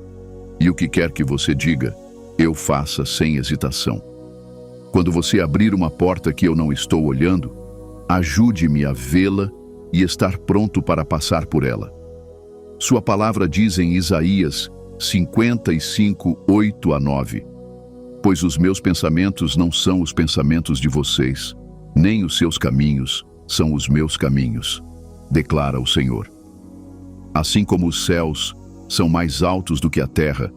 e o que quer que você diga, eu faça sem hesitação. Quando você abrir uma porta que eu não estou olhando, ajude-me a vê-la e estar pronto para passar por ela. Sua palavra diz em Isaías 55:8-9: pois os meus pensamentos não são os pensamentos de vocês, nem os seus caminhos são os meus caminhos, declara o Senhor. Assim como os céus são mais altos do que a terra,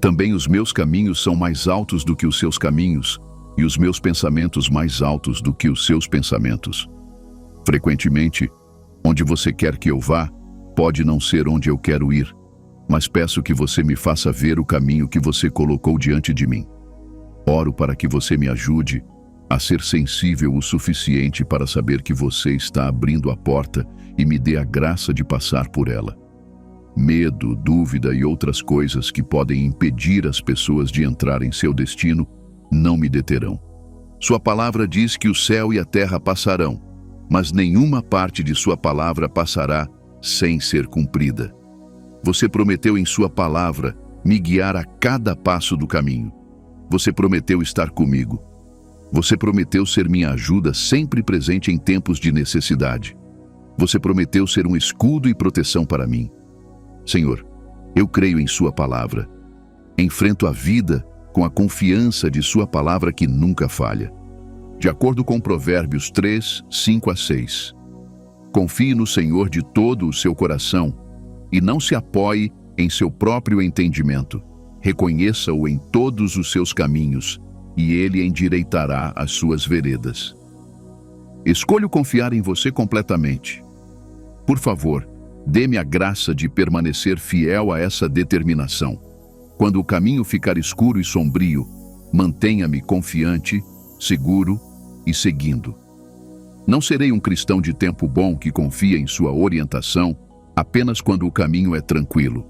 também os meus caminhos são mais altos do que os seus caminhos, e os meus pensamentos mais altos do que os seus pensamentos. Frequentemente, onde você quer que eu vá, pode não ser onde eu quero ir, mas peço que você me faça ver o caminho que você colocou diante de mim. Oro para que você me ajude a ser sensível o suficiente para saber que você está abrindo a porta e me dê a graça de passar por ela. Medo, dúvida e outras coisas que podem impedir as pessoas de entrar em seu destino não me deterão. Sua palavra diz que o céu e a terra passarão, mas nenhuma parte de sua palavra passará sem ser cumprida. Você prometeu em sua palavra me guiar a cada passo do caminho. Você prometeu estar comigo. Você prometeu ser minha ajuda sempre presente em tempos de necessidade. Você prometeu ser um escudo e proteção para mim. Senhor, eu creio em sua palavra. Enfrento a vida com a confiança de sua palavra que nunca falha. De acordo com Provérbios 3:5-6. Confie no Senhor de todo o seu coração e não se apoie em seu próprio entendimento. Reconheça-o em todos os seus caminhos e ele endireitará as suas veredas. Escolho confiar em você completamente. Por favor, dê-me a graça de permanecer fiel a essa determinação. Quando o caminho ficar escuro e sombrio, mantenha-me confiante, seguro e seguindo. Não serei um cristão de tempo bom que confia em sua orientação apenas quando o caminho é tranquilo.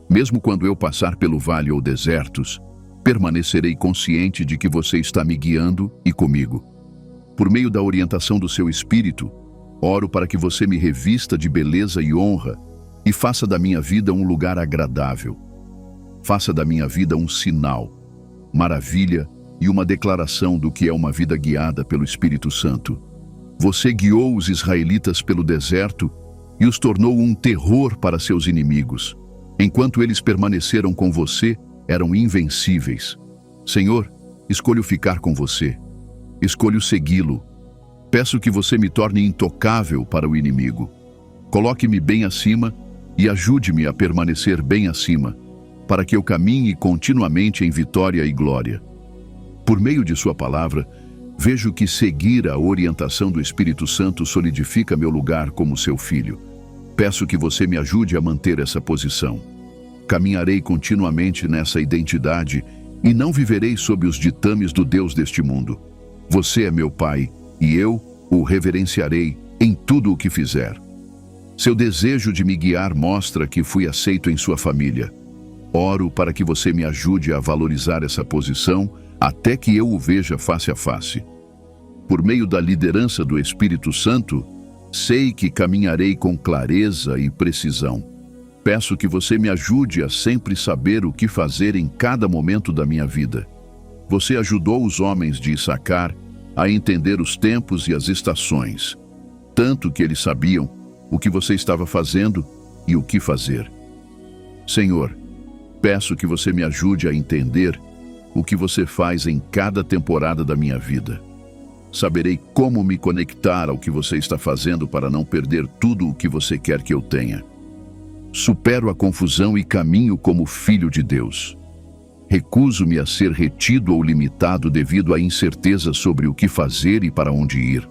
Mesmo quando eu passar pelo vale ou desertos, permanecerei consciente de que você está me guiando e comigo. Por meio da orientação do seu Espírito, oro para que você me revista de beleza e honra e faça da minha vida um lugar agradável. Faça da minha vida um sinal, maravilha e uma declaração do que é uma vida guiada pelo Espírito Santo. Você guiou os israelitas pelo deserto e os tornou um terror para seus inimigos. Enquanto eles permaneceram com você, eram invencíveis. Senhor, escolho ficar com você. Escolho segui-lo. Peço que você me torne intocável para o inimigo. Coloque-me bem acima e ajude-me a permanecer bem acima, para que eu caminhe continuamente em vitória e glória. Por meio de sua palavra, vejo que seguir a orientação do Espírito Santo solidifica meu lugar como seu filho. Peço que você me ajude a manter essa posição. Caminharei continuamente nessa identidade e não viverei sob os ditames do Deus deste mundo. Você é meu Pai e eu o reverenciarei em tudo o que fizer. Seu desejo de me guiar mostra que fui aceito em sua família. Oro para que você me ajude a valorizar essa posição até que eu o veja face a face. Por meio da liderança do Espírito Santo, sei que caminharei com clareza e precisão. Peço que você me ajude a sempre saber o que fazer em cada momento da minha vida. Você ajudou os homens de Issacar a entender os tempos e as estações, tanto que eles sabiam o que você estava fazendo e o que fazer. Senhor, peço que você me ajude a entender o que você faz em cada temporada da minha vida. Saberei como me conectar ao que você está fazendo para não perder tudo o que você quer que eu tenha. Supero a confusão e caminho como filho de Deus. Recuso-me a ser retido ou limitado devido à incerteza sobre o que fazer e para onde ir.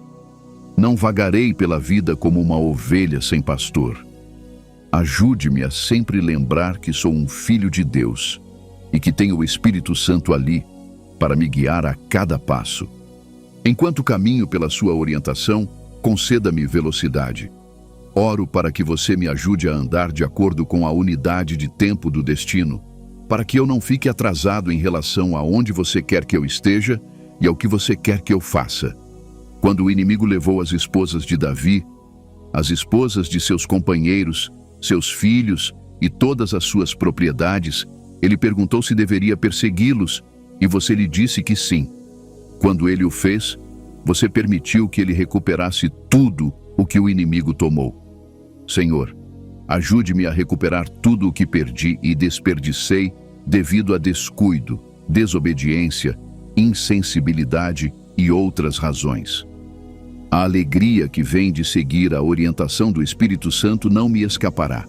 Não vagarei pela vida como uma ovelha sem pastor. Ajude-me a sempre lembrar que sou um filho de Deus e que tenho o Espírito Santo ali para me guiar a cada passo. Enquanto caminho pela sua orientação, conceda-me velocidade. Oro para que você me ajude a andar de acordo com a unidade de tempo do destino, para que eu não fique atrasado em relação a onde você quer que eu esteja e ao que você quer que eu faça. Quando o inimigo levou as esposas de Davi, as esposas de seus companheiros, seus filhos e todas as suas propriedades, ele perguntou se deveria persegui-los, e você lhe disse que sim. Quando ele o fez, você permitiu que ele recuperasse tudo o que o inimigo tomou. Senhor, ajude-me a recuperar tudo o que perdi e desperdicei devido a descuido, desobediência, insensibilidade e outras razões. A alegria que vem de seguir a orientação do Espírito Santo não me escapará.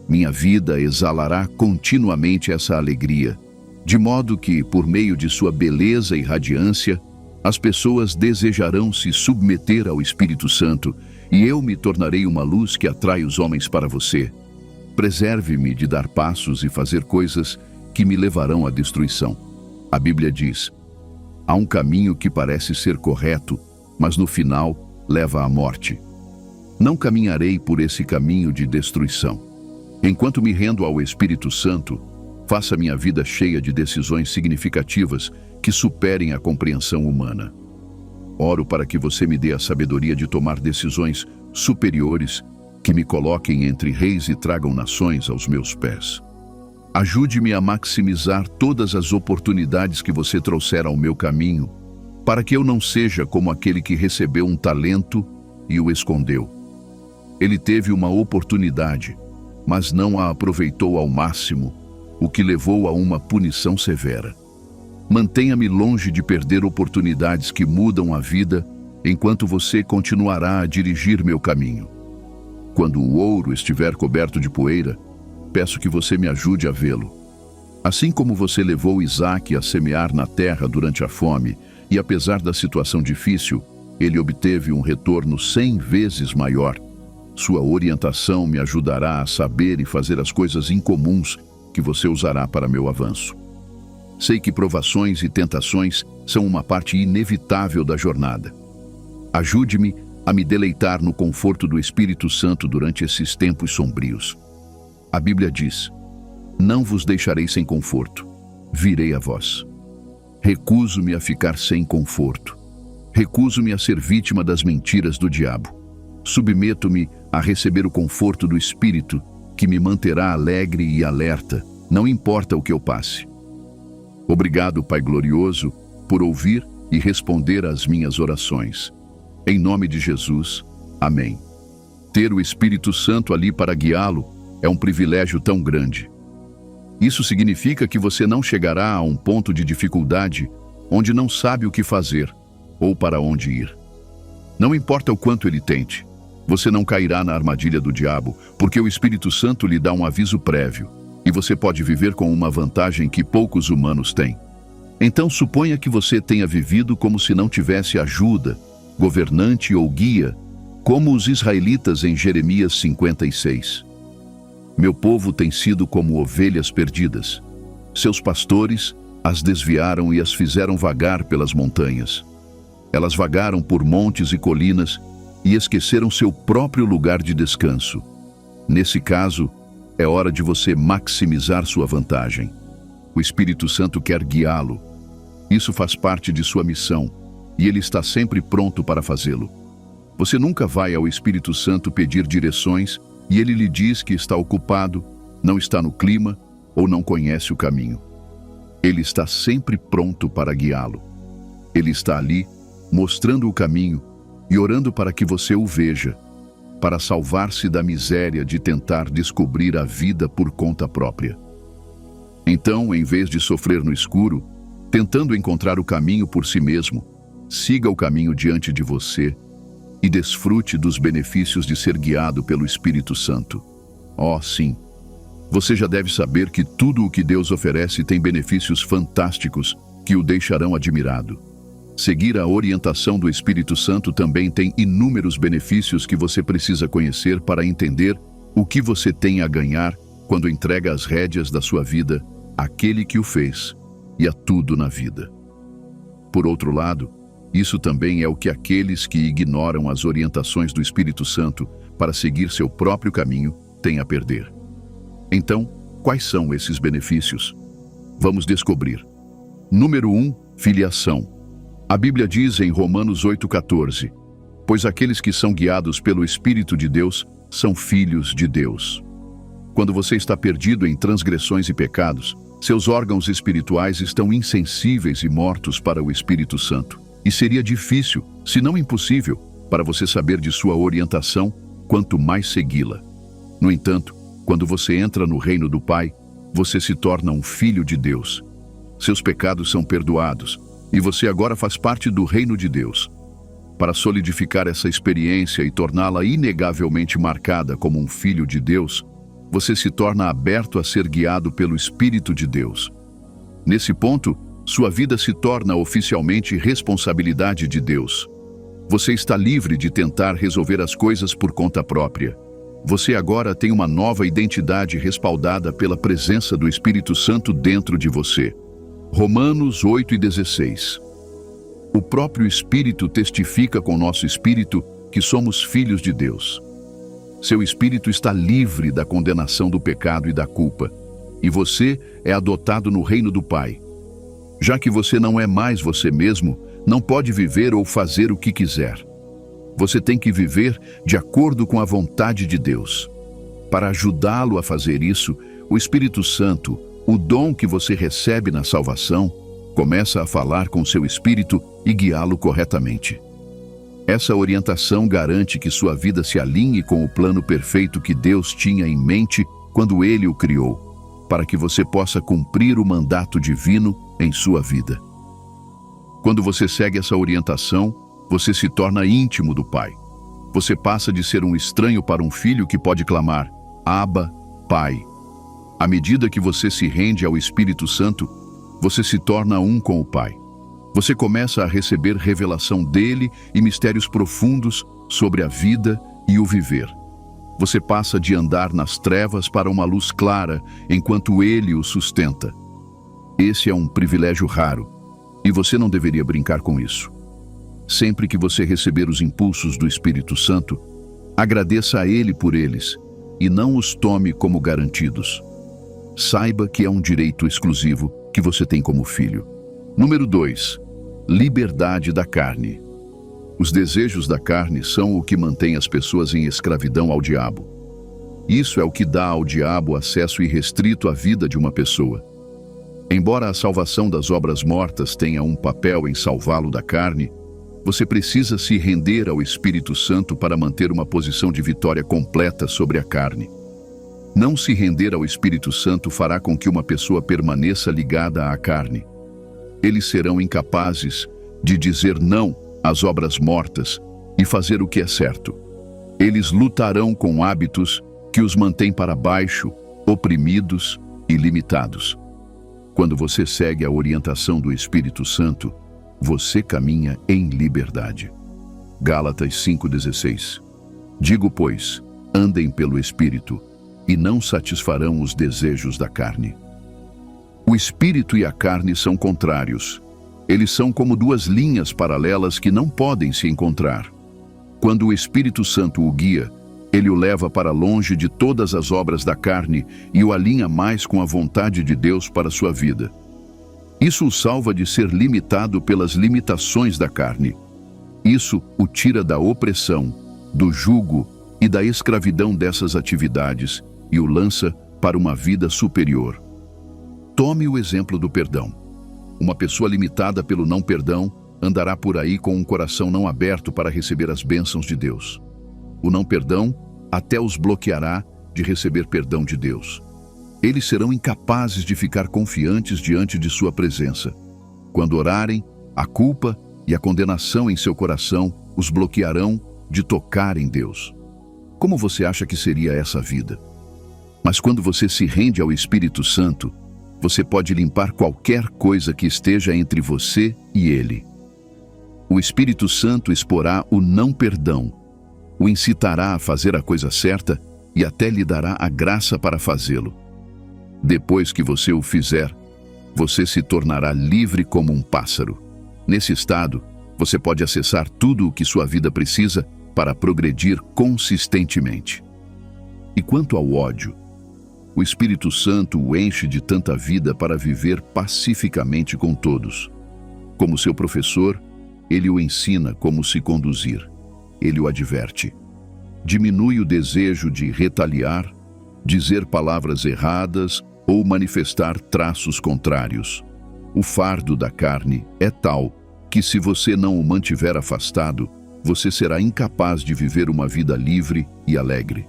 Minha vida exalará continuamente essa alegria, de modo que, por meio de sua beleza e radiância, as pessoas desejarão se submeter ao Espírito Santo e eu me tornarei uma luz que atrai os homens para você. Preserve-me de dar passos e fazer coisas que me levarão à destruição. A Bíblia diz: há um caminho que parece ser correto, mas no final leva à morte. Não caminharei por esse caminho de destruição. Enquanto me rendo ao Espírito Santo, faça minha vida cheia de decisões significativas que superem a compreensão humana. Oro para que você me dê a sabedoria de tomar decisões superiores que me coloquem entre reis e tragam nações aos meus pés. Ajude-me a maximizar todas as oportunidades que você trouxer ao meu caminho, para que eu não seja como aquele que recebeu um talento e o escondeu. Ele teve uma oportunidade, mas não a aproveitou ao máximo, o que levou a uma punição severa. Mantenha-me longe de perder oportunidades que mudam a vida, enquanto você continuará a dirigir meu caminho. Quando o ouro estiver coberto de poeira, peço que você me ajude a vê-lo. Assim como você levou Isaque a semear na terra durante a fome, e apesar da situação difícil, ele obteve um retorno 100 vezes maior. Sua orientação me ajudará a saber e fazer as coisas incomuns que você usará para meu avanço. Sei que provações e tentações são uma parte inevitável da jornada. Ajude-me a me deleitar no conforto do Espírito Santo durante esses tempos sombrios. A Bíblia diz: não vos deixarei sem conforto, virei a vós. Recuso-me a ficar sem conforto. Recuso-me a ser vítima das mentiras do diabo. Submeto-me a receber o conforto do Espírito, que me manterá alegre e alerta, não importa o que eu passe. Obrigado, Pai glorioso, por ouvir e responder às minhas orações. Em nome de Jesus, amém. Ter o Espírito Santo ali para guiá-lo é um privilégio tão grande. Isso significa que você não chegará a um ponto de dificuldade onde não sabe o que fazer ou para onde ir. Não importa o quanto ele tente, você não cairá na armadilha do diabo, porque o Espírito Santo lhe dá um aviso prévio, e você pode viver com uma vantagem que poucos humanos têm. Então suponha que você tenha vivido como se não tivesse ajuda, governante ou guia, como os israelitas em Jeremias 56. Meu povo tem sido como ovelhas perdidas. Seus pastores as desviaram e as fizeram vagar pelas montanhas. Elas vagaram por montes e colinas e esqueceram seu próprio lugar de descanso. Nesse caso, é hora de você maximizar sua vantagem. O Espírito Santo quer guiá-lo. Isso faz parte de sua missão, e ele está sempre pronto para fazê-lo. Você nunca vai ao Espírito Santo pedir direções e ele lhe diz que está ocupado, não está no clima ou não conhece o caminho. Ele está sempre pronto para guiá-lo. Ele está ali, mostrando o caminho e orando para que você o veja, para salvar-se da miséria de tentar descobrir a vida por conta própria. Então, em vez de sofrer no escuro, tentando encontrar o caminho por si mesmo, siga o caminho diante de você e desfrute dos benefícios de ser guiado pelo Espírito Santo. Oh, sim! Você já deve saber que tudo o que Deus oferece tem benefícios fantásticos que o deixarão admirado. Seguir a orientação do Espírito Santo também tem inúmeros benefícios que você precisa conhecer para entender o que você tem a ganhar quando entrega as rédeas da sua vida àquele que o fez e a tudo na vida. Por outro lado, isso também é o que aqueles que ignoram as orientações do Espírito Santo para seguir seu próprio caminho têm a perder. Então, quais são esses benefícios? Vamos descobrir. Número 1, filiação. A Bíblia diz em Romanos 8,14: pois aqueles que são guiados pelo Espírito de Deus são filhos de Deus. Quando você está perdido em transgressões e pecados, seus órgãos espirituais estão insensíveis e mortos para o Espírito Santo. E seria difícil, se não impossível, para você saber de sua orientação, quanto mais segui-la. No entanto, quando você entra no reino do Pai, você se torna um filho de Deus. Seus pecados são perdoados, e você agora faz parte do reino de Deus. Para solidificar essa experiência e torná-la inegavelmente marcada como um filho de Deus, você se torna aberto a ser guiado pelo Espírito de Deus. Nesse ponto, sua vida se torna oficialmente responsabilidade de Deus. Você está livre de tentar resolver as coisas por conta própria. Você agora tem uma nova identidade respaldada pela presença do Espírito Santo dentro de você. Romanos 8,16. O próprio Espírito testifica com nosso espírito que somos filhos de Deus. Seu espírito está livre da condenação do pecado e da culpa, e você é adotado no reino do Pai. Já que você não é mais você mesmo, não pode viver ou fazer o que quiser. Você tem que viver de acordo com a vontade de Deus. Para ajudá-lo a fazer isso, o Espírito Santo, o dom que você recebe na salvação, começa a falar com seu espírito e guiá-lo corretamente. Essa orientação garante que sua vida se alinhe com o plano perfeito que Deus tinha em mente quando Ele o criou, para que você possa cumprir o mandato divino em sua vida. Quando você segue essa orientação, você se torna íntimo do Pai. Você passa de ser um estranho para um filho que pode clamar, Abba, Pai. À medida que você se rende ao Espírito Santo, você se torna um com o Pai. Você começa a receber revelação dele e mistérios profundos sobre a vida e o viver. Você passa de andar nas trevas para uma luz clara, enquanto ele o sustenta. Esse é um privilégio raro, e você não deveria brincar com isso. Sempre que você receber os impulsos do Espírito Santo, agradeça a ele por eles, e não os tome como garantidos. Saiba que é um direito exclusivo que você tem como filho. Número 2. Liberdade da carne. Os desejos da carne são o que mantém as pessoas em escravidão ao diabo. Isso é o que dá ao diabo acesso irrestrito à vida de uma pessoa. Embora a salvação das obras mortas tenha um papel em salvá-lo da carne, você precisa se render ao Espírito Santo para manter uma posição de vitória completa sobre a carne. Não se render ao Espírito Santo fará com que uma pessoa permaneça ligada à carne. Eles serão incapazes de dizer não às obras mortas e fazer o que é certo. Eles lutarão com hábitos que os mantêm para baixo, oprimidos e limitados. Quando você segue a orientação do Espírito Santo, você caminha em liberdade. Gálatas 5,16. Digo, pois, andem pelo Espírito, e não satisfarão os desejos da carne. O Espírito e a carne são contrários. Eles são como duas linhas paralelas que não podem se encontrar. Quando o Espírito Santo o guia, ele o leva para longe de todas as obras da carne e o alinha mais com a vontade de Deus para sua vida. Isso o salva de ser limitado pelas limitações da carne. Isso o tira da opressão, do jugo e da escravidão dessas atividades e o lança para uma vida superior. Tome o exemplo do perdão. Uma pessoa limitada pelo não perdão andará por aí com um coração não aberto para receber as bênçãos de Deus. O não perdão até os bloqueará de receber perdão de Deus. Eles serão incapazes de ficar confiantes diante de sua presença. Quando orarem, a culpa e a condenação em seu coração os bloquearão de tocar em Deus. Como você acha que seria essa vida? Mas quando você se rende ao Espírito Santo, você pode limpar qualquer coisa que esteja entre você e Ele. O Espírito Santo exporá o não perdão, o incitará a fazer a coisa certa e até lhe dará a graça para fazê-lo. Depois que você o fizer, você se tornará livre como um pássaro. Nesse estado, você pode acessar tudo o que sua vida precisa para progredir consistentemente. E quanto ao ódio, o Espírito Santo o enche de tanta vida para viver pacificamente com todos. Como seu professor, ele o ensina como se conduzir. Ele o adverte. Diminui o desejo de retaliar, dizer palavras erradas ou manifestar traços contrários. O fardo da carne é tal que, se você não o mantiver afastado, você será incapaz de viver uma vida livre e alegre.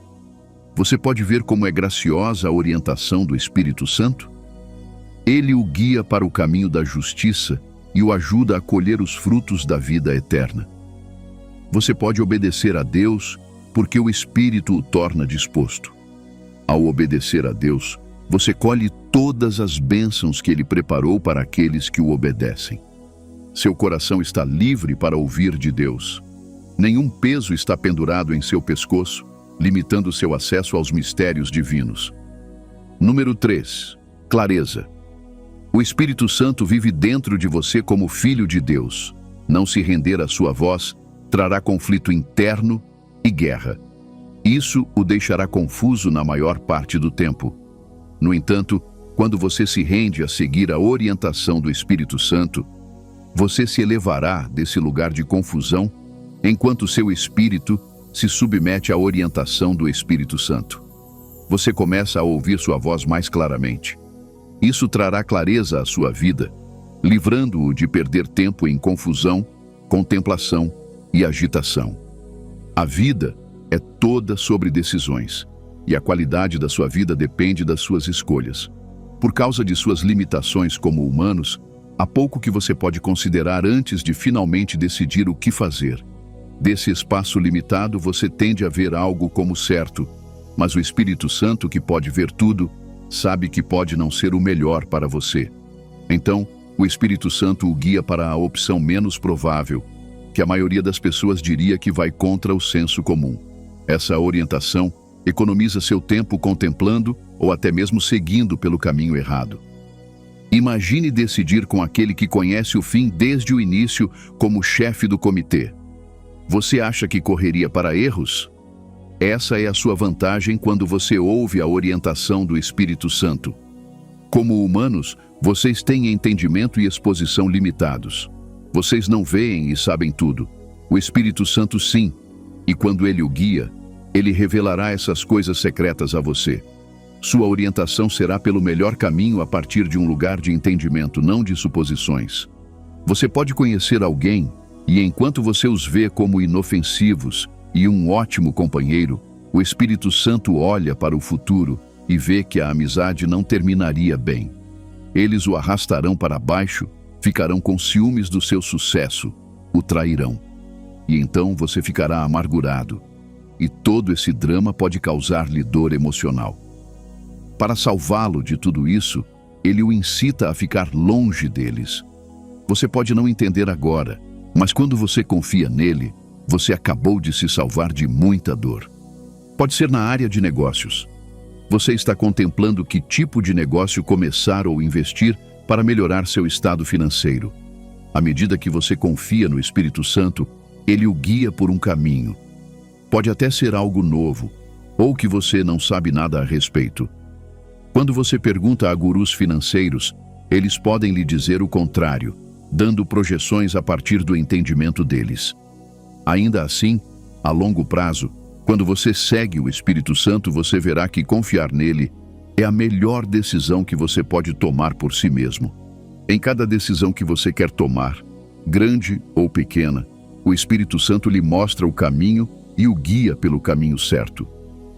Você pode ver como é graciosa a orientação do Espírito Santo? Ele o guia para o caminho da justiça e o ajuda a colher os frutos da vida eterna. Você pode obedecer a Deus porque o Espírito o torna disposto. Ao obedecer a Deus, você colhe todas as bênçãos que Ele preparou para aqueles que o obedecem. Seu coração está livre para ouvir de Deus. Nenhum peso está pendurado em seu pescoço, limitando seu acesso aos mistérios divinos. Número 3. Clareza. O Espírito Santo vive dentro de você como filho de Deus. Não se render à sua voz trará conflito interno e guerra. Isso o deixará confuso na maior parte do tempo. No entanto, quando você se rende a seguir a orientação do Espírito Santo, você se elevará desse lugar de confusão, enquanto seu espírito se submete à orientação do Espírito Santo. Você começa a ouvir sua voz mais claramente. Isso trará clareza à sua vida, livrando-o de perder tempo em confusão, contemplação e agitação. A vida é toda sobre decisões, e a qualidade da sua vida depende das suas escolhas. Por causa de suas limitações como humanos, há pouco que você pode considerar antes de finalmente decidir o que fazer. Desse espaço limitado, você tende a ver algo como certo, mas o Espírito Santo, que pode ver tudo, sabe que pode não ser o melhor para você. Então, o Espírito Santo o guia para a opção menos provável, que a maioria das pessoas diria que vai contra o senso comum. Essa orientação economiza seu tempo contemplando ou até mesmo seguindo pelo caminho errado. Imagine decidir com aquele que conhece o fim desde o início como chefe do comitê. Você acha que correria para erros? Essa é a sua vantagem quando você ouve a orientação do Espírito Santo. Como humanos, vocês têm entendimento e exposição limitados. Vocês não veem e sabem tudo. O Espírito Santo sim, e quando ele o guia, ele revelará essas coisas secretas a você. Sua orientação será pelo melhor caminho a partir de um lugar de entendimento, não de suposições. Você pode conhecer alguém e, enquanto você os vê como inofensivos e um ótimo companheiro, o Espírito Santo olha para o futuro e vê que a amizade não terminaria bem. Eles o arrastarão para baixo, ficarão com ciúmes do seu sucesso, o trairão. E então você ficará amargurado. E todo esse drama pode causar-lhe dor emocional. Para salvá-lo de tudo isso, ele o incita a ficar longe deles. Você pode não entender agora, mas quando você confia nele, você acabou de se salvar de muita dor. Pode ser na área de negócios. Você está contemplando que tipo de negócio começar ou investir para melhorar seu estado financeiro. À medida que você confia no Espírito Santo, ele o guia por um caminho. Pode até ser algo novo, ou que você não sabe nada a respeito. Quando você pergunta a gurus financeiros, eles podem lhe dizer o contrário, dando projeções a partir do entendimento deles. Ainda assim, a longo prazo, quando você segue o Espírito Santo, você verá que confiar nele é a melhor decisão que você pode tomar por si mesmo. Em cada decisão que você quer tomar, grande ou pequena, o Espírito Santo lhe mostra o caminho e o guia pelo caminho certo.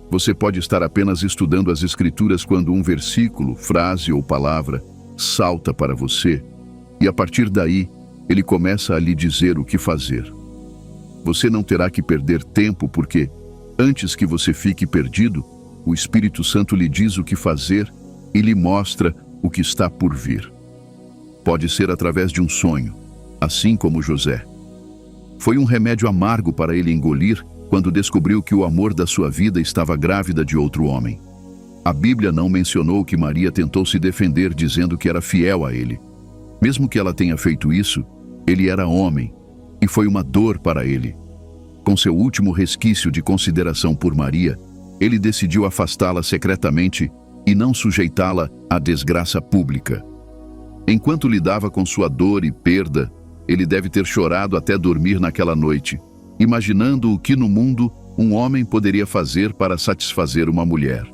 Você pode estar apenas estudando as Escrituras quando um versículo, frase ou palavra salta para você, e a partir daí, ele começa a lhe dizer o que fazer. Você não terá que perder tempo porque, antes que você fique perdido, o Espírito Santo lhe diz o que fazer e lhe mostra o que está por vir. Pode ser através de um sonho, assim como José. Foi um remédio amargo para ele engolir quando descobriu que o amor da sua vida estava grávida de outro homem. A Bíblia não mencionou que Maria tentou se defender dizendo que era fiel a ele. Mesmo que ela tenha feito isso, ele era homem, e foi uma dor para ele. Com seu último resquício de consideração por Maria, ele decidiu afastá-la secretamente e não sujeitá-la à desgraça pública. Enquanto lidava com sua dor e perda, ele deve ter chorado até dormir naquela noite, imaginando o que no mundo um homem poderia fazer para satisfazer uma mulher.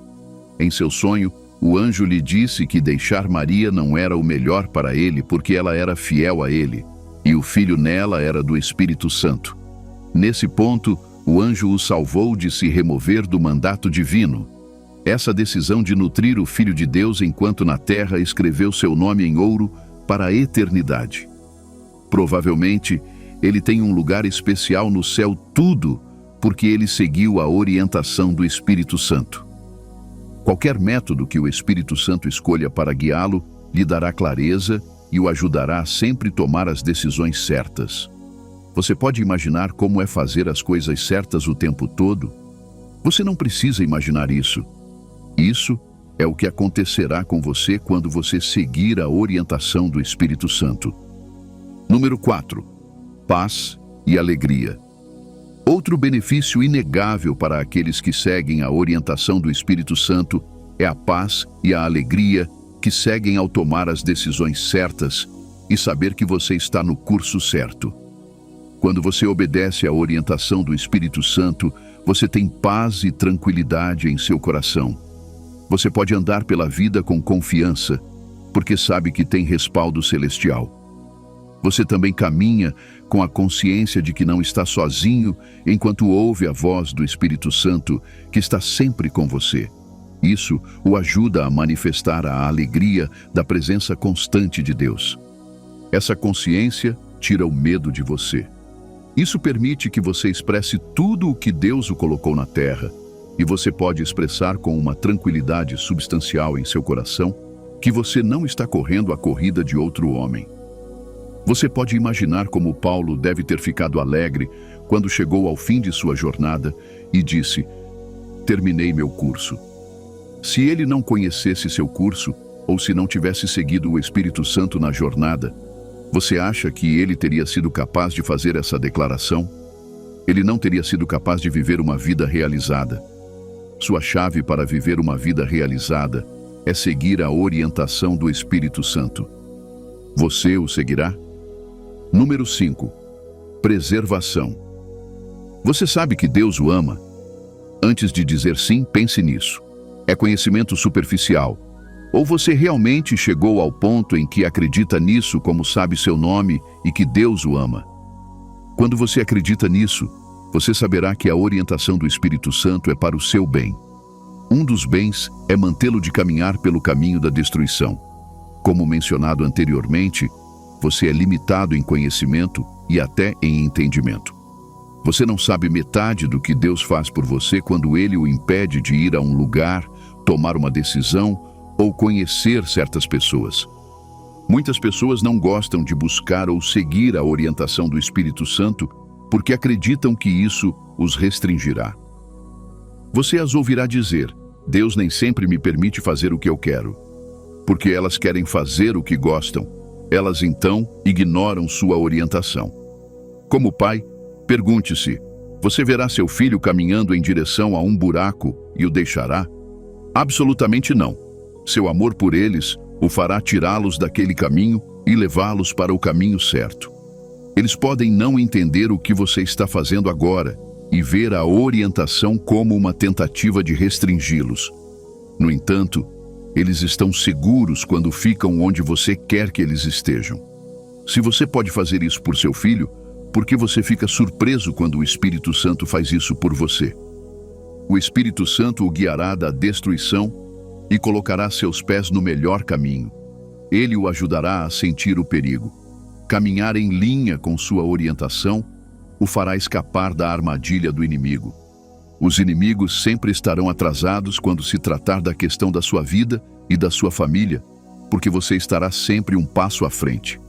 Em seu sonho, o anjo lhe disse que deixar Maria não era o melhor para ele porque ela era fiel a ele, e o filho nela era do Espírito Santo. Nesse ponto, o anjo o salvou de se remover do mandato divino. Essa decisão de nutrir o Filho de Deus enquanto na terra escreveu seu nome em ouro para a eternidade. Provavelmente, ele tem um lugar especial no céu tudo porque ele seguiu a orientação do Espírito Santo. Qualquer método que o Espírito Santo escolha para guiá-lo lhe dará clareza e o ajudará a sempre tomar as decisões certas. Você pode imaginar como é fazer as coisas certas o tempo todo? Você não precisa imaginar isso. Isso é o que acontecerá com você quando você seguir a orientação do Espírito Santo. Número 4. Paz e alegria. Outro benefício inegável para aqueles que seguem a orientação do Espírito Santo é a paz e a alegria que seguem ao tomar as decisões certas e saber que você está no curso certo. Quando você obedece à orientação do Espírito Santo, você tem paz e tranquilidade em seu coração. Você pode andar pela vida com confiança, porque sabe que tem respaldo celestial. Você também caminha com a consciência de que não está sozinho enquanto ouve a voz do Espírito Santo, que está sempre com você. Isso o ajuda a manifestar a alegria da presença constante de Deus. Essa consciência tira o medo de você. Isso permite que você expresse tudo o que Deus o colocou na terra, e você pode expressar com uma tranquilidade substancial em seu coração que você não está correndo a corrida de outro homem. Você pode imaginar como Paulo deve ter ficado alegre quando chegou ao fim de sua jornada e disse: "Terminei meu curso." Se ele não conhecesse seu curso, ou se não tivesse seguido o Espírito Santo na jornada, você acha que ele teria sido capaz de fazer essa declaração? Ele não teria sido capaz de viver uma vida realizada. Sua chave para viver uma vida realizada é seguir a orientação do Espírito Santo. Você o seguirá? Número 5. Preservação. Você sabe que Deus o ama? Antes de dizer sim, pense nisso. É conhecimento superficial. Ou você realmente chegou ao ponto em que acredita nisso como sabe seu nome e que Deus o ama? Quando você acredita nisso, você saberá que a orientação do Espírito Santo é para o seu bem. Um dos bens é mantê-lo de caminhar pelo caminho da destruição. Como mencionado anteriormente, você é limitado em conhecimento e até em entendimento. Você não sabe metade do que Deus faz por você quando Ele o impede de ir a um lugar, tomar uma decisão ou conhecer certas pessoas. Muitas pessoas não gostam de buscar ou seguir a orientação do Espírito Santo porque acreditam que isso os restringirá. Você as ouvirá dizer: "Deus nem sempre me permite fazer o que eu quero." Porque elas querem fazer o que gostam, elas então ignoram sua orientação. Como pai, pergunte-se: você verá seu filho caminhando em direção a um buraco e o deixará? Absolutamente não. Seu amor por eles o fará tirá-los daquele caminho e levá-los para o caminho certo. Eles podem não entender o que você está fazendo agora e ver a orientação como uma tentativa de restringi-los. No entanto, eles estão seguros quando ficam onde você quer que eles estejam. Se você pode fazer isso por seu filho, por que você fica surpreso quando o Espírito Santo faz isso por você? O Espírito Santo o guiará da destruição e colocará seus pés no melhor caminho. Ele o ajudará a sentir o perigo. Caminhar em linha com sua orientação o fará escapar da armadilha do inimigo. Os inimigos sempre estarão atrasados quando se tratar da questão da sua vida e da sua família, porque você estará sempre um passo à frente.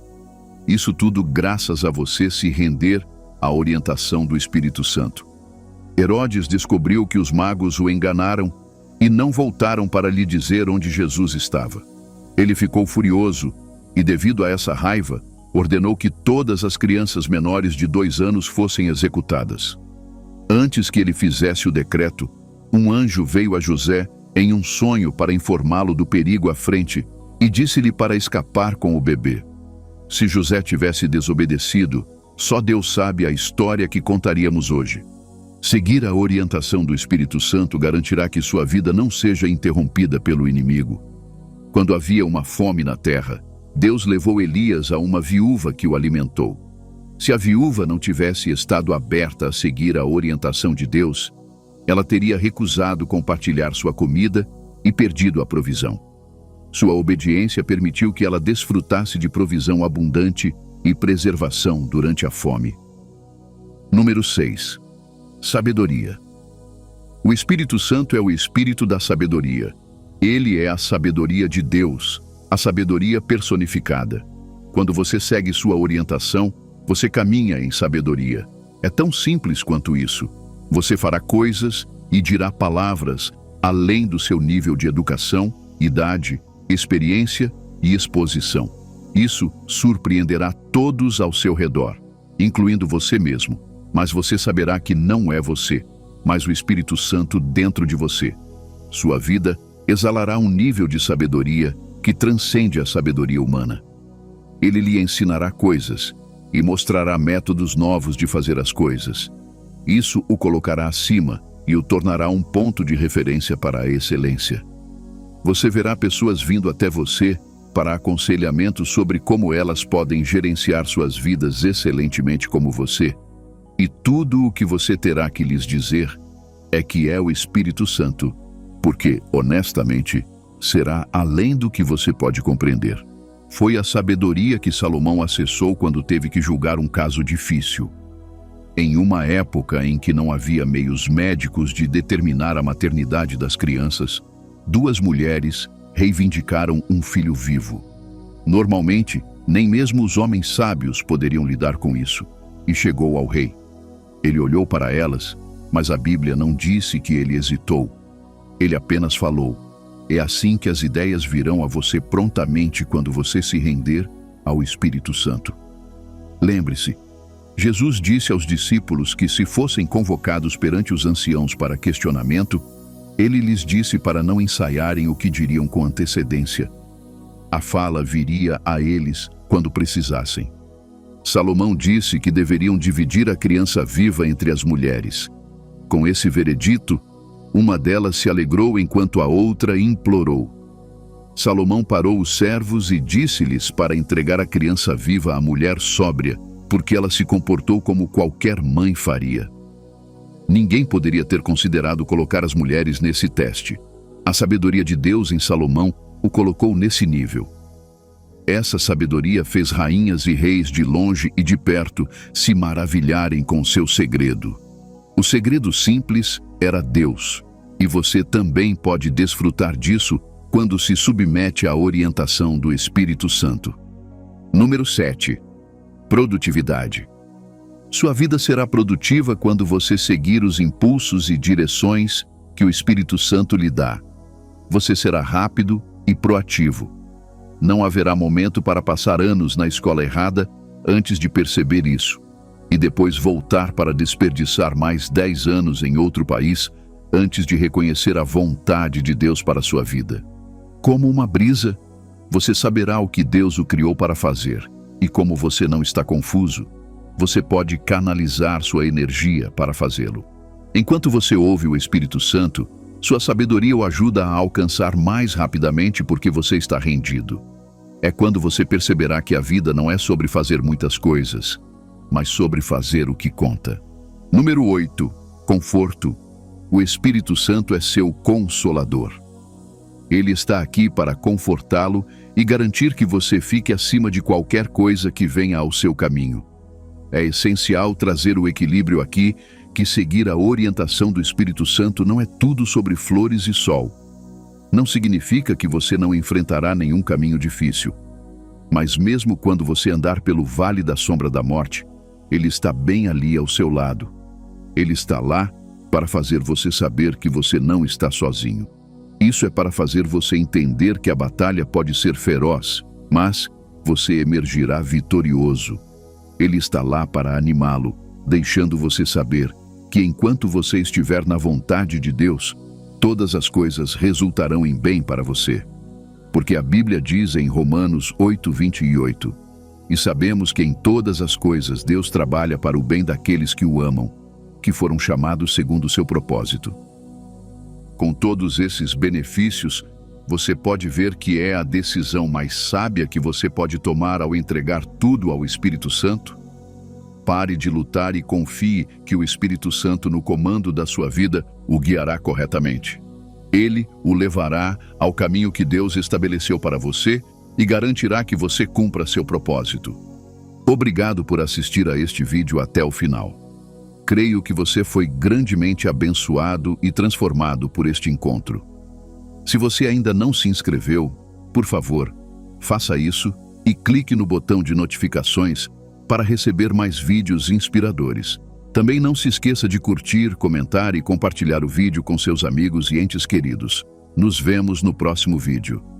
Isso tudo graças a você se render a orientação do Espírito Santo. Herodes descobriu que os magos o enganaram e não voltaram para lhe dizer onde Jesus estava. Ele ficou furioso e, devido a essa raiva, ordenou que todas as crianças menores de 2 anos fossem executadas. Antes que ele fizesse o decreto, um anjo veio a José em um sonho para informá-lo do perigo à frente e disse-lhe para escapar com o bebê. Se José tivesse desobedecido, só Deus sabe a história que contaríamos hoje. Seguir a orientação do Espírito Santo garantirá que sua vida não seja interrompida pelo inimigo. Quando havia uma fome na terra, Deus levou Elias a uma viúva que o alimentou. Se a viúva não tivesse estado aberta a seguir a orientação de Deus, ela teria recusado compartilhar sua comida e perdido a provisão. Sua obediência permitiu que ela desfrutasse de provisão abundante e preservação durante a fome. Número 6. Sabedoria. O Espírito Santo é o Espírito da sabedoria. Ele é a sabedoria de Deus, a sabedoria personificada. Quando você segue sua orientação, você caminha em sabedoria. É tão simples quanto isso. Você fará coisas e dirá palavras além do seu nível de educação, idade, experiência e exposição. Isso surpreenderá todos ao seu redor, incluindo você mesmo. Mas você saberá que não é você, mas o Espírito Santo dentro de você. Sua vida exalará um nível de sabedoria que transcende a sabedoria humana. Ele lhe ensinará coisas e mostrará métodos novos de fazer as coisas. Isso o colocará acima e o tornará um ponto de referência para a excelência. Você verá pessoas vindo até você para aconselhamento sobre como elas podem gerenciar suas vidas excelentemente como você. E tudo o que você terá que lhes dizer é que é o Espírito Santo, porque, honestamente, será além do que você pode compreender. Foi a sabedoria que Salomão acessou quando teve que julgar um caso difícil. Em uma época em que não havia meios médicos de determinar a maternidade das crianças, 2 mulheres reivindicaram um filho vivo. Normalmente, nem mesmo os homens sábios poderiam lidar com isso, e chegou ao rei. Ele olhou para elas, mas a Bíblia não disse que ele hesitou. Ele apenas falou: é assim que as ideias virão a você prontamente quando você se render ao Espírito Santo. Lembre-se, Jesus disse aos discípulos que se fossem convocados perante os anciãos para questionamento, ele lhes disse para não ensaiarem o que diriam com antecedência. A fala viria a eles quando precisassem. Salomão disse que deveriam dividir a criança viva entre as mulheres. Com esse veredito, uma delas se alegrou enquanto a outra implorou. Salomão parou os servos e disse-lhes para entregar a criança viva à mulher sóbria, porque ela se comportou como qualquer mãe faria. Ninguém poderia ter considerado colocar as mulheres nesse teste. A sabedoria de Deus em Salomão o colocou nesse nível. Essa sabedoria fez rainhas e reis de longe e de perto se maravilharem com seu segredo. O segredo simples era Deus, e você também pode desfrutar disso quando se submete à orientação do Espírito Santo. Número 7. Produtividade. Sua vida será produtiva quando você seguir os impulsos e direções que o Espírito Santo lhe dá. Você será rápido e proativo. Não haverá momento para passar anos na escola errada antes de perceber isso, e depois voltar para desperdiçar mais 10 anos em outro país antes de reconhecer a vontade de Deus para a sua vida. Como uma brisa, você saberá o que Deus o criou para fazer, e como você não está confuso, você pode canalizar sua energia para fazê-lo. Enquanto você ouve o Espírito Santo, sua sabedoria o ajuda a alcançar mais rapidamente porque você está rendido. É quando você perceberá que a vida não é sobre fazer muitas coisas, mas sobre fazer o que conta. Número 8. Conforto. O Espírito Santo é seu consolador. Ele está aqui para confortá-lo e garantir que você fique acima de qualquer coisa que venha ao seu caminho. É essencial trazer o equilíbrio aqui, que seguir a orientação do Espírito Santo não é tudo sobre flores e sol. Não significa que você não enfrentará nenhum caminho difícil. Mas mesmo quando você andar pelo vale da sombra da morte, Ele está bem ali ao seu lado. Ele está lá para fazer você saber que você não está sozinho. Isso é para fazer você entender que a batalha pode ser feroz, mas você emergirá vitorioso. Ele está lá para animá-lo, deixando você saber que enquanto você estiver na vontade de Deus, todas as coisas resultarão em bem para você. Porque a Bíblia diz em Romanos 8:28, e sabemos que em todas as coisas Deus trabalha para o bem daqueles que o amam, que foram chamados segundo o seu propósito. Com todos esses benefícios, você pode ver que é a decisão mais sábia que você pode tomar ao entregar tudo ao Espírito Santo. Pare de lutar e confie que o Espírito Santo no comando da sua vida o guiará corretamente. Ele o levará ao caminho que Deus estabeleceu para você e garantirá que você cumpra seu propósito. Obrigado por assistir a este vídeo até o final. Creio que você foi grandemente abençoado e transformado por este encontro. Se você ainda não se inscreveu, por favor, faça isso e clique no botão de notificações para receber mais vídeos inspiradores. Também não se esqueça de curtir, comentar e compartilhar o vídeo com seus amigos e entes queridos. Nos vemos no próximo vídeo.